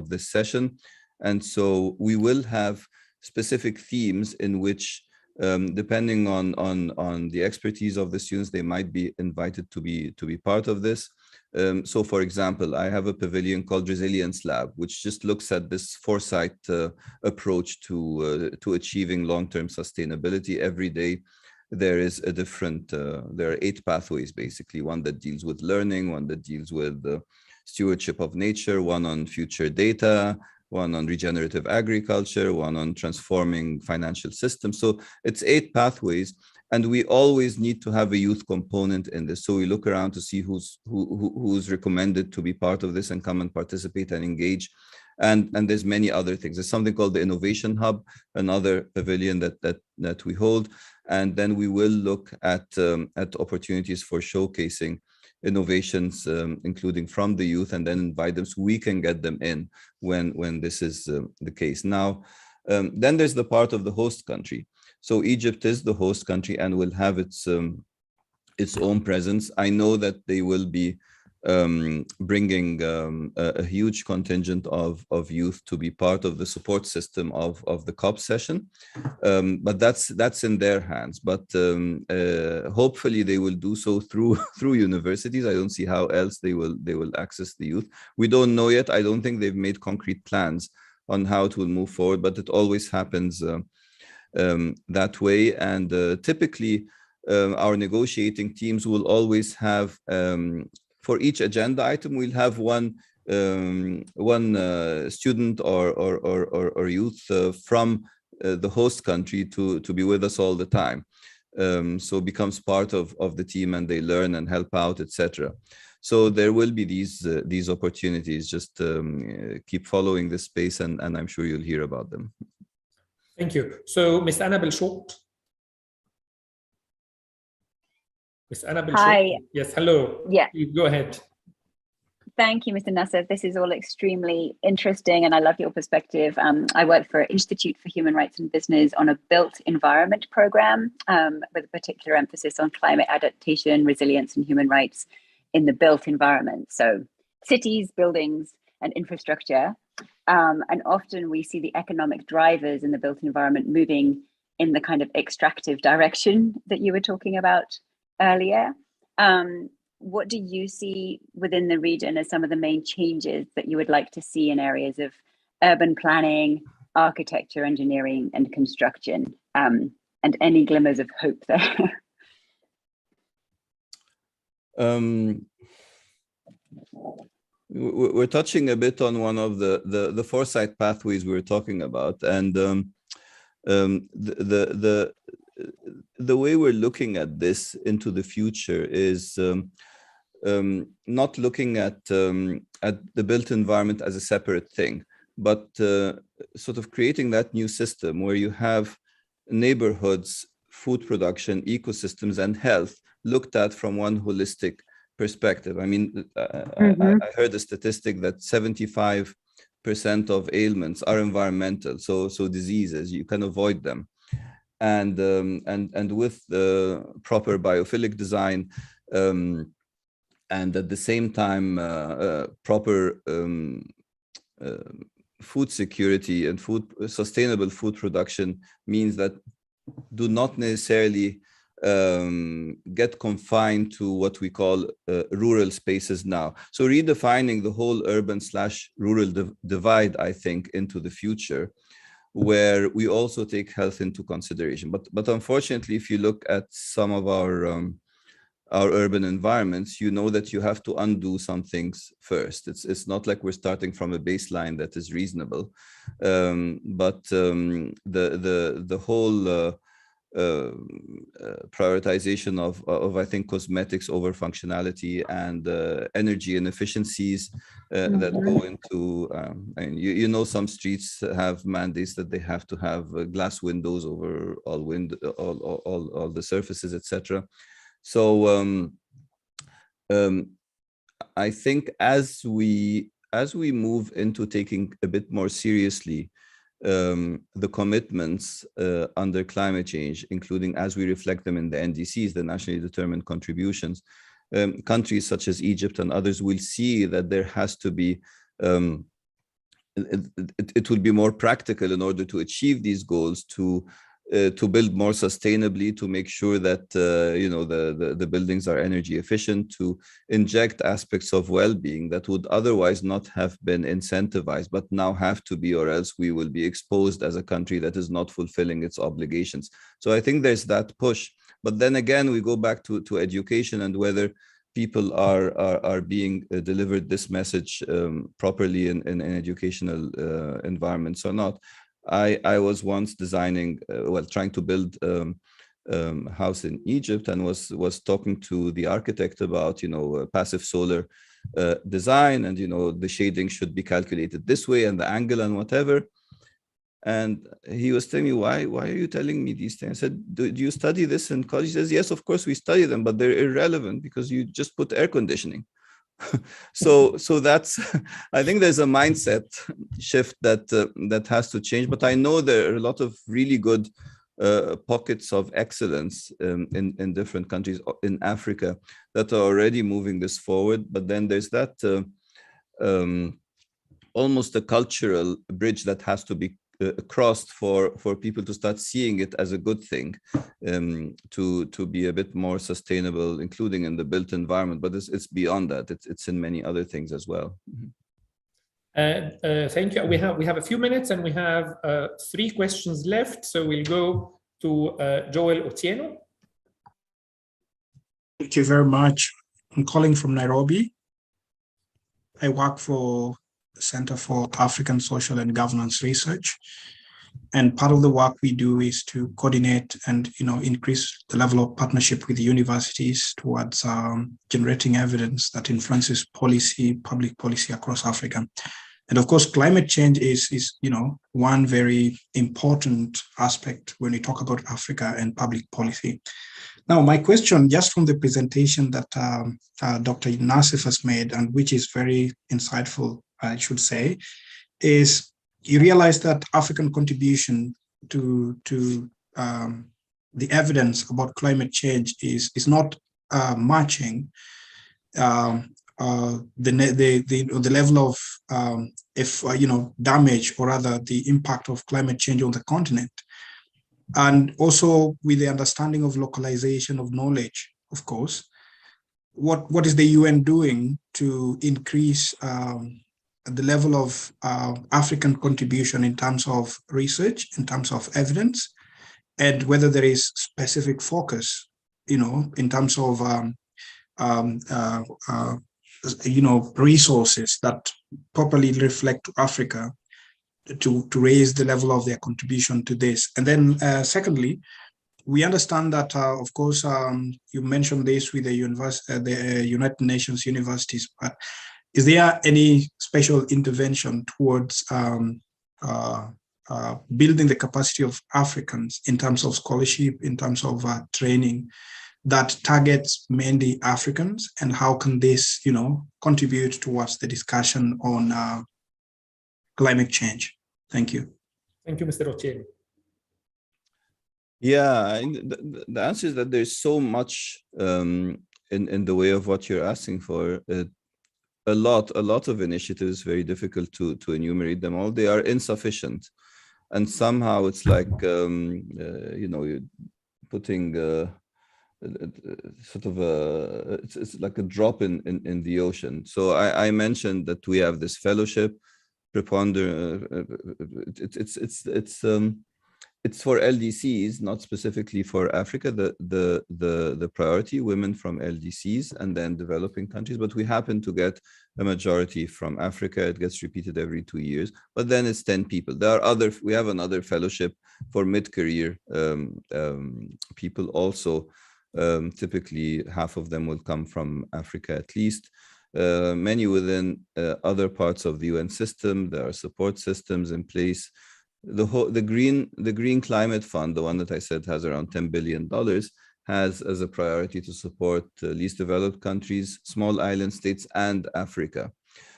this session, and so we will have specific themes in which Depending on the expertise of the students, they might be invited to be part of this. So, for example, I have a pavilion called Resilience Lab, which just looks at this foresight approach to achieving long-term sustainability. Every day, there is a different. There are 8 pathways, basically. One that deals with learning, one that deals with stewardship of nature, one on future data, one on regenerative agriculture, one on transforming financial systems. So it's 8 pathways, and we always need to have a youth component in this. So we look around to see who's recommended to be part of this and come and participate and engage. And there's many other things. There's something called the Innovation Hub, another pavilion that we hold, and then we will look at opportunities for showcasing innovations, including from the youth, and then invite them so we can get them in when this is the case. Now, then there's the part of the host country. So Egypt is the host country and will have its own presence. I know that they will be bringing a huge contingent of youth to be part of the support system of the COP session, but that's in their hands. But hopefully they will do so through universities. I don't see how else they will access the youth. We don't know yet. I don't think they've made concrete plans on how it will move forward, but it always happens that way. And typically, our negotiating teams will always have. For each agenda item, we'll have one student or youth from the host country to be with us all the time. So becomes part of the team, and they learn and help out, etc. So there will be these opportunities. Just keep following this space, and I'm sure you'll hear about them. Thank you. So Ms. Annabelle Schott. Ms. Annabelle. Hi. Yes, hello. Yeah. Please go ahead. Thank you, Mr. Nassef. This is all extremely interesting, and I love your perspective. I work for Institute for Human Rights and Business on a built environment program with a particular emphasis on climate adaptation, resilience, and human rights in the built environment. So cities, buildings, and infrastructure. And often we see the economic drivers in the built environment moving in the kind of extractive direction that you were talking about earlier. What do you see within the region as some of the main changes that you would like to see in areas of urban planning, architecture, engineering, and construction, and any glimmers of hope there? We're touching a bit on one of the foresight pathways we were talking about, and the way we're looking at this into the future is not looking at the built environment as a separate thing, but sort of creating that new system where you have neighborhoods, food production, ecosystems, and health looked at from one holistic perspective. I mean, I heard a statistic that 75% of ailments are environmental, so diseases, you can avoid them. And with the proper biophilic design, and at the same time proper food security and sustainable food production means that do not necessarily get confined to what we call rural spaces now. So redefining the whole urban/rural divide, I think, into the future, where we also take health into consideration. But unfortunately, if you look at some of our urban environments, you know that you have to undo some things first. It's not like we're starting from a baseline that is reasonable, but the whole prioritization of I think cosmetics over functionality and energy inefficiencies that go into and you know, some streets have mandates that they have to have glass windows over all the surfaces, etc. So I think as we move into taking a bit more seriously the commitments under climate change, including as we reflect them in the NDCs, the nationally determined contributions, countries such as Egypt and others will see that there has to be, it will be more practical in order to achieve these goals to to build more sustainably, to make sure that the buildings are energy efficient, to inject aspects of well-being that would otherwise not have been incentivized, but now have to be, or else we will be exposed as a country that is not fulfilling its obligations. So I think there's that push. But then again, we go back to education and whether people are being delivered this message properly in educational environments or not. I was once designing, trying to build a house in Egypt, and was talking to the architect about, passive solar design, and, the shading should be calculated this way and the angle and whatever. And he was telling me, why are you telling me these things? I said, do you study this in college? He says, yes, of course we study them, but they're irrelevant because you just put air conditioning. So that's, I think there's a mindset shift that has to change. But I know there are a lot of really good pockets of excellence in different countries in Africa that are already moving this forward. But then there's that almost a cultural bridge that has to be crossed for people to start seeing it as a good thing, to be a bit more sustainable, including in the built environment. But it's beyond that. It's in many other things as well. Thank you. We have a few minutes, and we have 3 questions left. So we'll go to Joel Otieno. Thank you very much. I'm calling from Nairobi. I work for Center for African Social and Governance Research. And part of the work we do is to coordinate and increase the level of partnership with universities towards generating evidence that influences public policy across Africa. And of course, climate change is one very important aspect when we talk about Africa and public policy. Now, my question, just from the presentation that Dr. Nassef has made, and which is very insightful, I should say, is you realize that African contribution to the evidence about climate change is not matching the level of damage, or rather the impact of climate change on the continent. And also with the understanding of localization of knowledge, of course, what is the UN doing to increase the level of African contribution in terms of research, in terms of evidence, and whether there is specific focus, in terms of resources that properly reflect Africa to raise the level of their contribution to this. And then secondly, we understand that, of course, you mentioned this with the United Nations universities, but is there any special intervention towards building the capacity of Africans in terms of scholarship, in terms of training that targets mainly Africans, and how can this, contribute towards the discussion on climate change? Thank you. Thank you, Mr. Otieno. Yeah, the answer is that there's so much in the way of what you're asking for. A lot of initiatives, very difficult to enumerate them all. They are insufficient, and somehow it's like you're putting sort of it's like a drop in the ocean. So I mentioned that we have this fellowship. It's for LDCs, not specifically for Africa, the priority, women from LDCs and then developing countries. But we happen to get a majority from Africa. It gets repeated every 2 years, but then it's 10 people. We have another fellowship for mid-career people also. Typically, half of them will come from Africa at least. Many within other parts of the UN system. There are support systems in place. The Green Climate Fund, the one that I said has around $10 billion, has as a priority to support least developed countries, small island states, and Africa.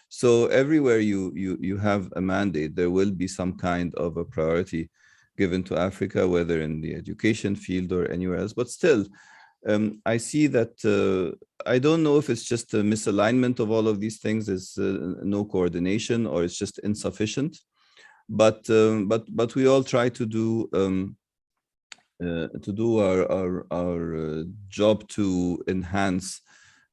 So everywhere you have a mandate, there will be some kind of a priority given to Africa, whether in the education field or anywhere else. But still, I see that I don't know if it's just a misalignment of all of these things, there's no coordination, or it's just insufficient. But we all try to do our job to enhance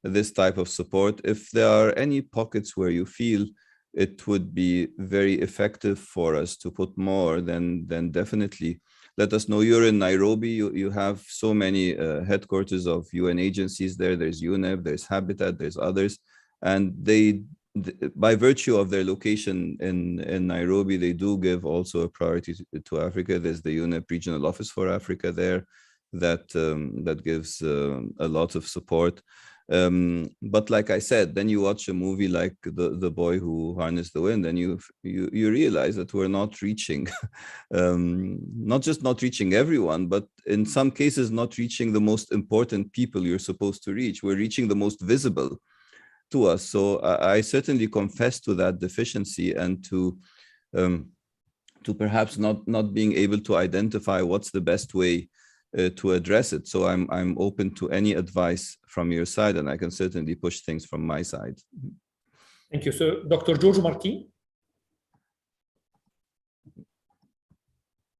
this type of support. If there are any pockets where you feel it would be very effective for us to put more, then definitely let us know. You're in Nairobi, you have so many headquarters of UN agencies there. There's UNEP, there's Habitat, there's others, and they, by virtue of their location in Nairobi, they do give also a priority to Africa. There's the UNEP Regional Office for Africa there that gives a lot of support. But like I said, then you watch a movie like the Boy Who Harnessed the Wind, and you realize that we're not reaching, not just not reaching everyone, but in some cases not reaching the most important people you're supposed to reach. We're reaching the most visible to us. So I certainly confess to that deficiency, and to perhaps not being able to identify what's the best way to address it. So I'm open to any advice from your side, and I can certainly push things from my side. Thank you. So Dr. George Marquis.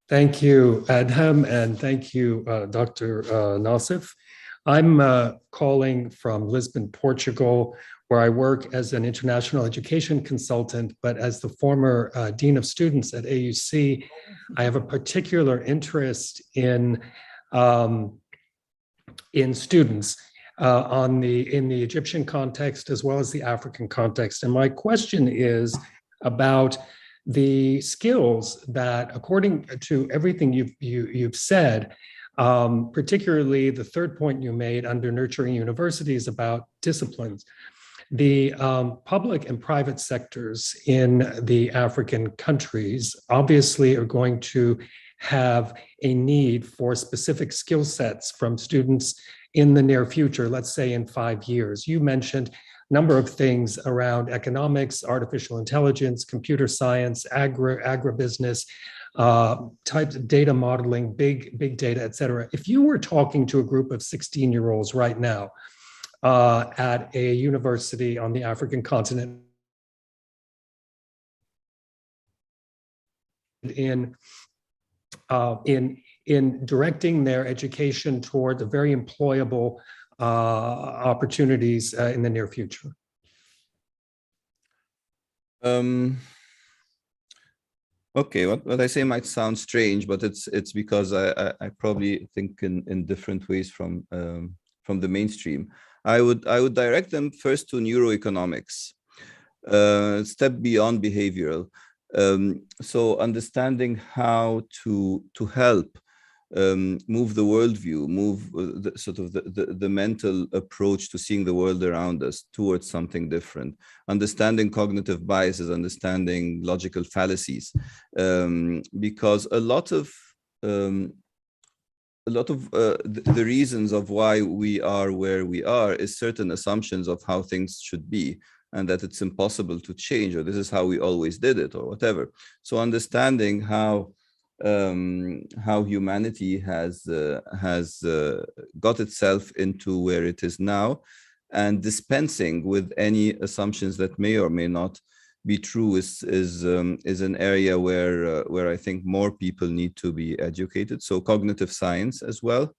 Thank you, Adham, and thank you, Dr. Nassef. I'm calling from Lisbon, Portugal, where I work as an international education consultant, but as the former Dean of Students at AUC, I have a particular interest in students in the Egyptian context as well as the African context. And my question is about the skills that, according to everything you've said, particularly the third point you made under nurturing universities about disciplines, the public and private sectors in the African countries obviously are going to have a need for specific skill sets from students in the near future, let's say in 5 years. You mentioned a number of things around economics, artificial intelligence, computer science, agribusiness, types of data modeling, big data, et cetera. If you were talking to a group of 16-year-olds right now at a university on the African continent, in directing their education toward the very employable opportunities in the near future? Okay, what I say might sound strange, but it's because I probably think in different ways from the mainstream. I would direct them first to neuroeconomics, step beyond behavioral. So understanding how to help move the worldview, move the mental approach to seeing the world around us towards something different, understanding cognitive biases, understanding logical fallacies, because a lot of the reasons of why we are where we are is certain assumptions of how things should be, and that it's impossible to change, or this is how we always did it, or whatever. So understanding how humanity has got itself into where it is now, and dispensing with any assumptions that may or may not be true is an area where I think more people need to be educated. So cognitive science as well,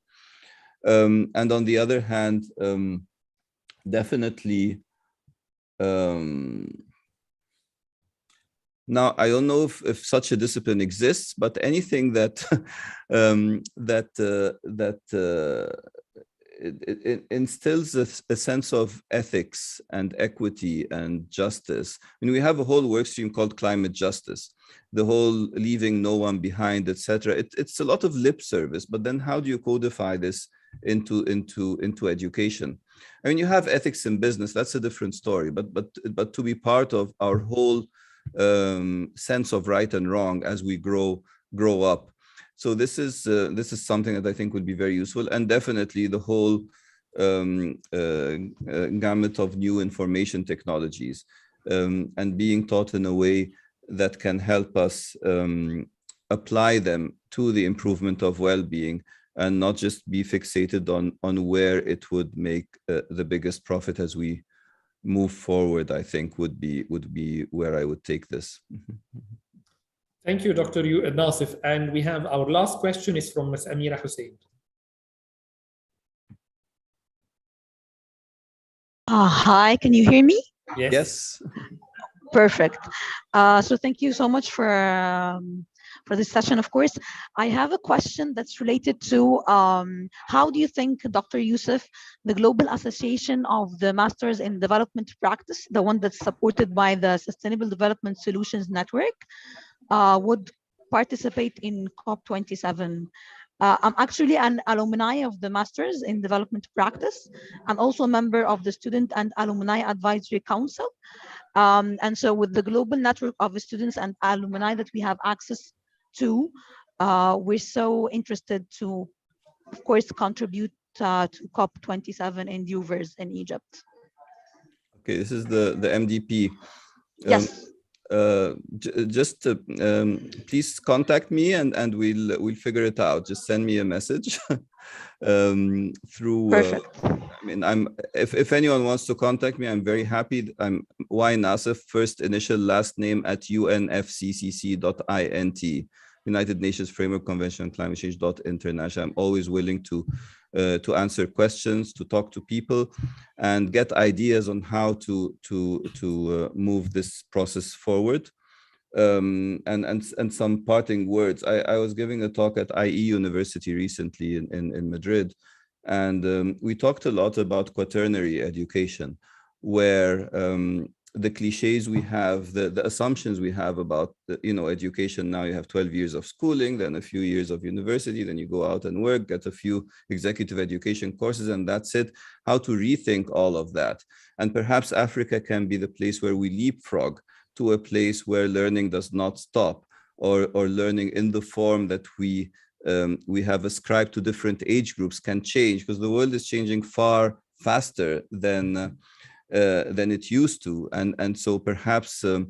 and on the other hand, definitely. Now, I don't know if such a discipline exists, but anything that it instills a sense of ethics and equity and justice. I mean, we have a whole work stream called climate justice, the whole leaving no one behind, etc. It's a lot of lip service, but then how do you codify this into education? I mean, you have ethics in business, that's a different story, but to be part of our whole sense of right and wrong as we grow up. So this is something that I think would be very useful, and definitely the whole gamut of new information technologies, and being taught in a way that can help us apply them to the improvement of well-being, and not just be fixated on where it would make the biggest profit as we move forward. I think would be where I would take this. Thank you, Dr. Nassef. And we have our last question is from Ms. Amira Hussein. Hi, can you hear me? Yes. Yes. Perfect. So thank you so much for this session. Of course, I have a question that's related to how do you think, Dr. Youssef, the Global Association of the Masters in Development Practice, the one that's supported by the Sustainable Development Solutions Network, would participate in COP27? I'm actually an alumni of the Masters in Development Practice. I'm also a member of the Student and Alumni Advisory Council. And so with the global network of students and alumni that we have access to, we're so interested to, of course, contribute to COP27 in Duvers in Egypt. Okay, this is the MDP. Yes. Just please contact me and we'll figure it out. Just send me a message through. Perfect. I mean, if anyone wants to contact me, I'm very happy. I'm Y Nassef, first initial last name at UNFCCC.int, United Nations Framework Convention on Climate Change .international. I'm always willing to answer questions, to talk to people, and get ideas on how to move this process forward. And some parting words. I was giving a talk at IE University recently in Madrid, and we talked a lot about quaternary education, where the cliches we have, the assumptions we have about education. Now you have 12 years of schooling, then a few years of university, then you go out and work, get a few executive education courses, and that's it. How to rethink all of that. And perhaps Africa can be the place where we leapfrog to a place where learning does not stop, or learning in the form that we have ascribed to different age groups can change, because the world is changing far faster than it used to, and so perhaps the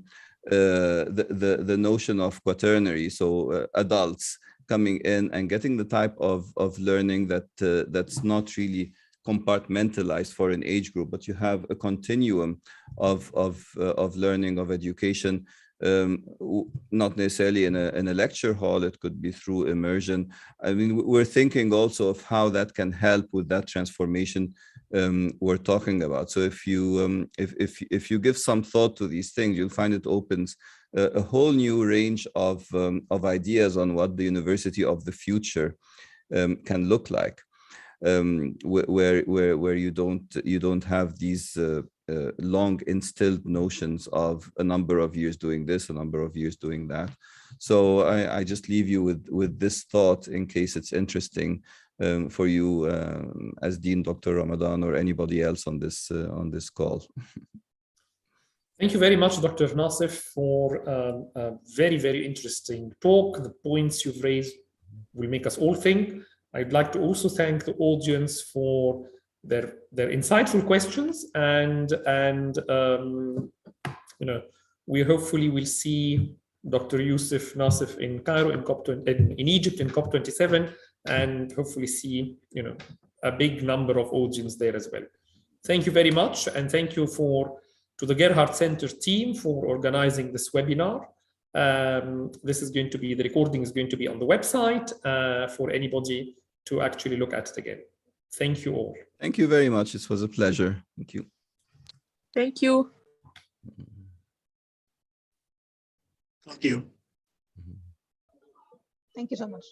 notion of quaternary, so adults coming in and getting the type of learning that's not really compartmentalized for an age group, but you have a continuum of learning, of education, not necessarily in a lecture hall. It could be through immersion. I mean, we're thinking also of how that can help with that transformation we're talking about. So if you give some thought to these things, you'll find it opens a whole new range of ideas on what the university of the future can look like, where you don't have these long instilled notions of a number of years doing this, a number of years doing that. So I just leave you with this thought in case it's interesting for you as Dean Dr. Ramadan or anybody else on this call. Thank you very much, Dr. Nassef, for a very, very interesting talk. The points you've raised will make us all think. I'd like to also thank the audience for their insightful questions, and we hopefully will see Dr. Youssef Nassef in Cairo in Egypt in COP27, and hopefully see a big number of audience there as well. Thank you very much, and thank you to the Gerhard Center team for organizing this webinar. The recording is going to be on the website for anybody to actually look at it again. Thank you all. Thank you very much. It was a pleasure. Thank you. Thank you. Thank you. Thank you so much.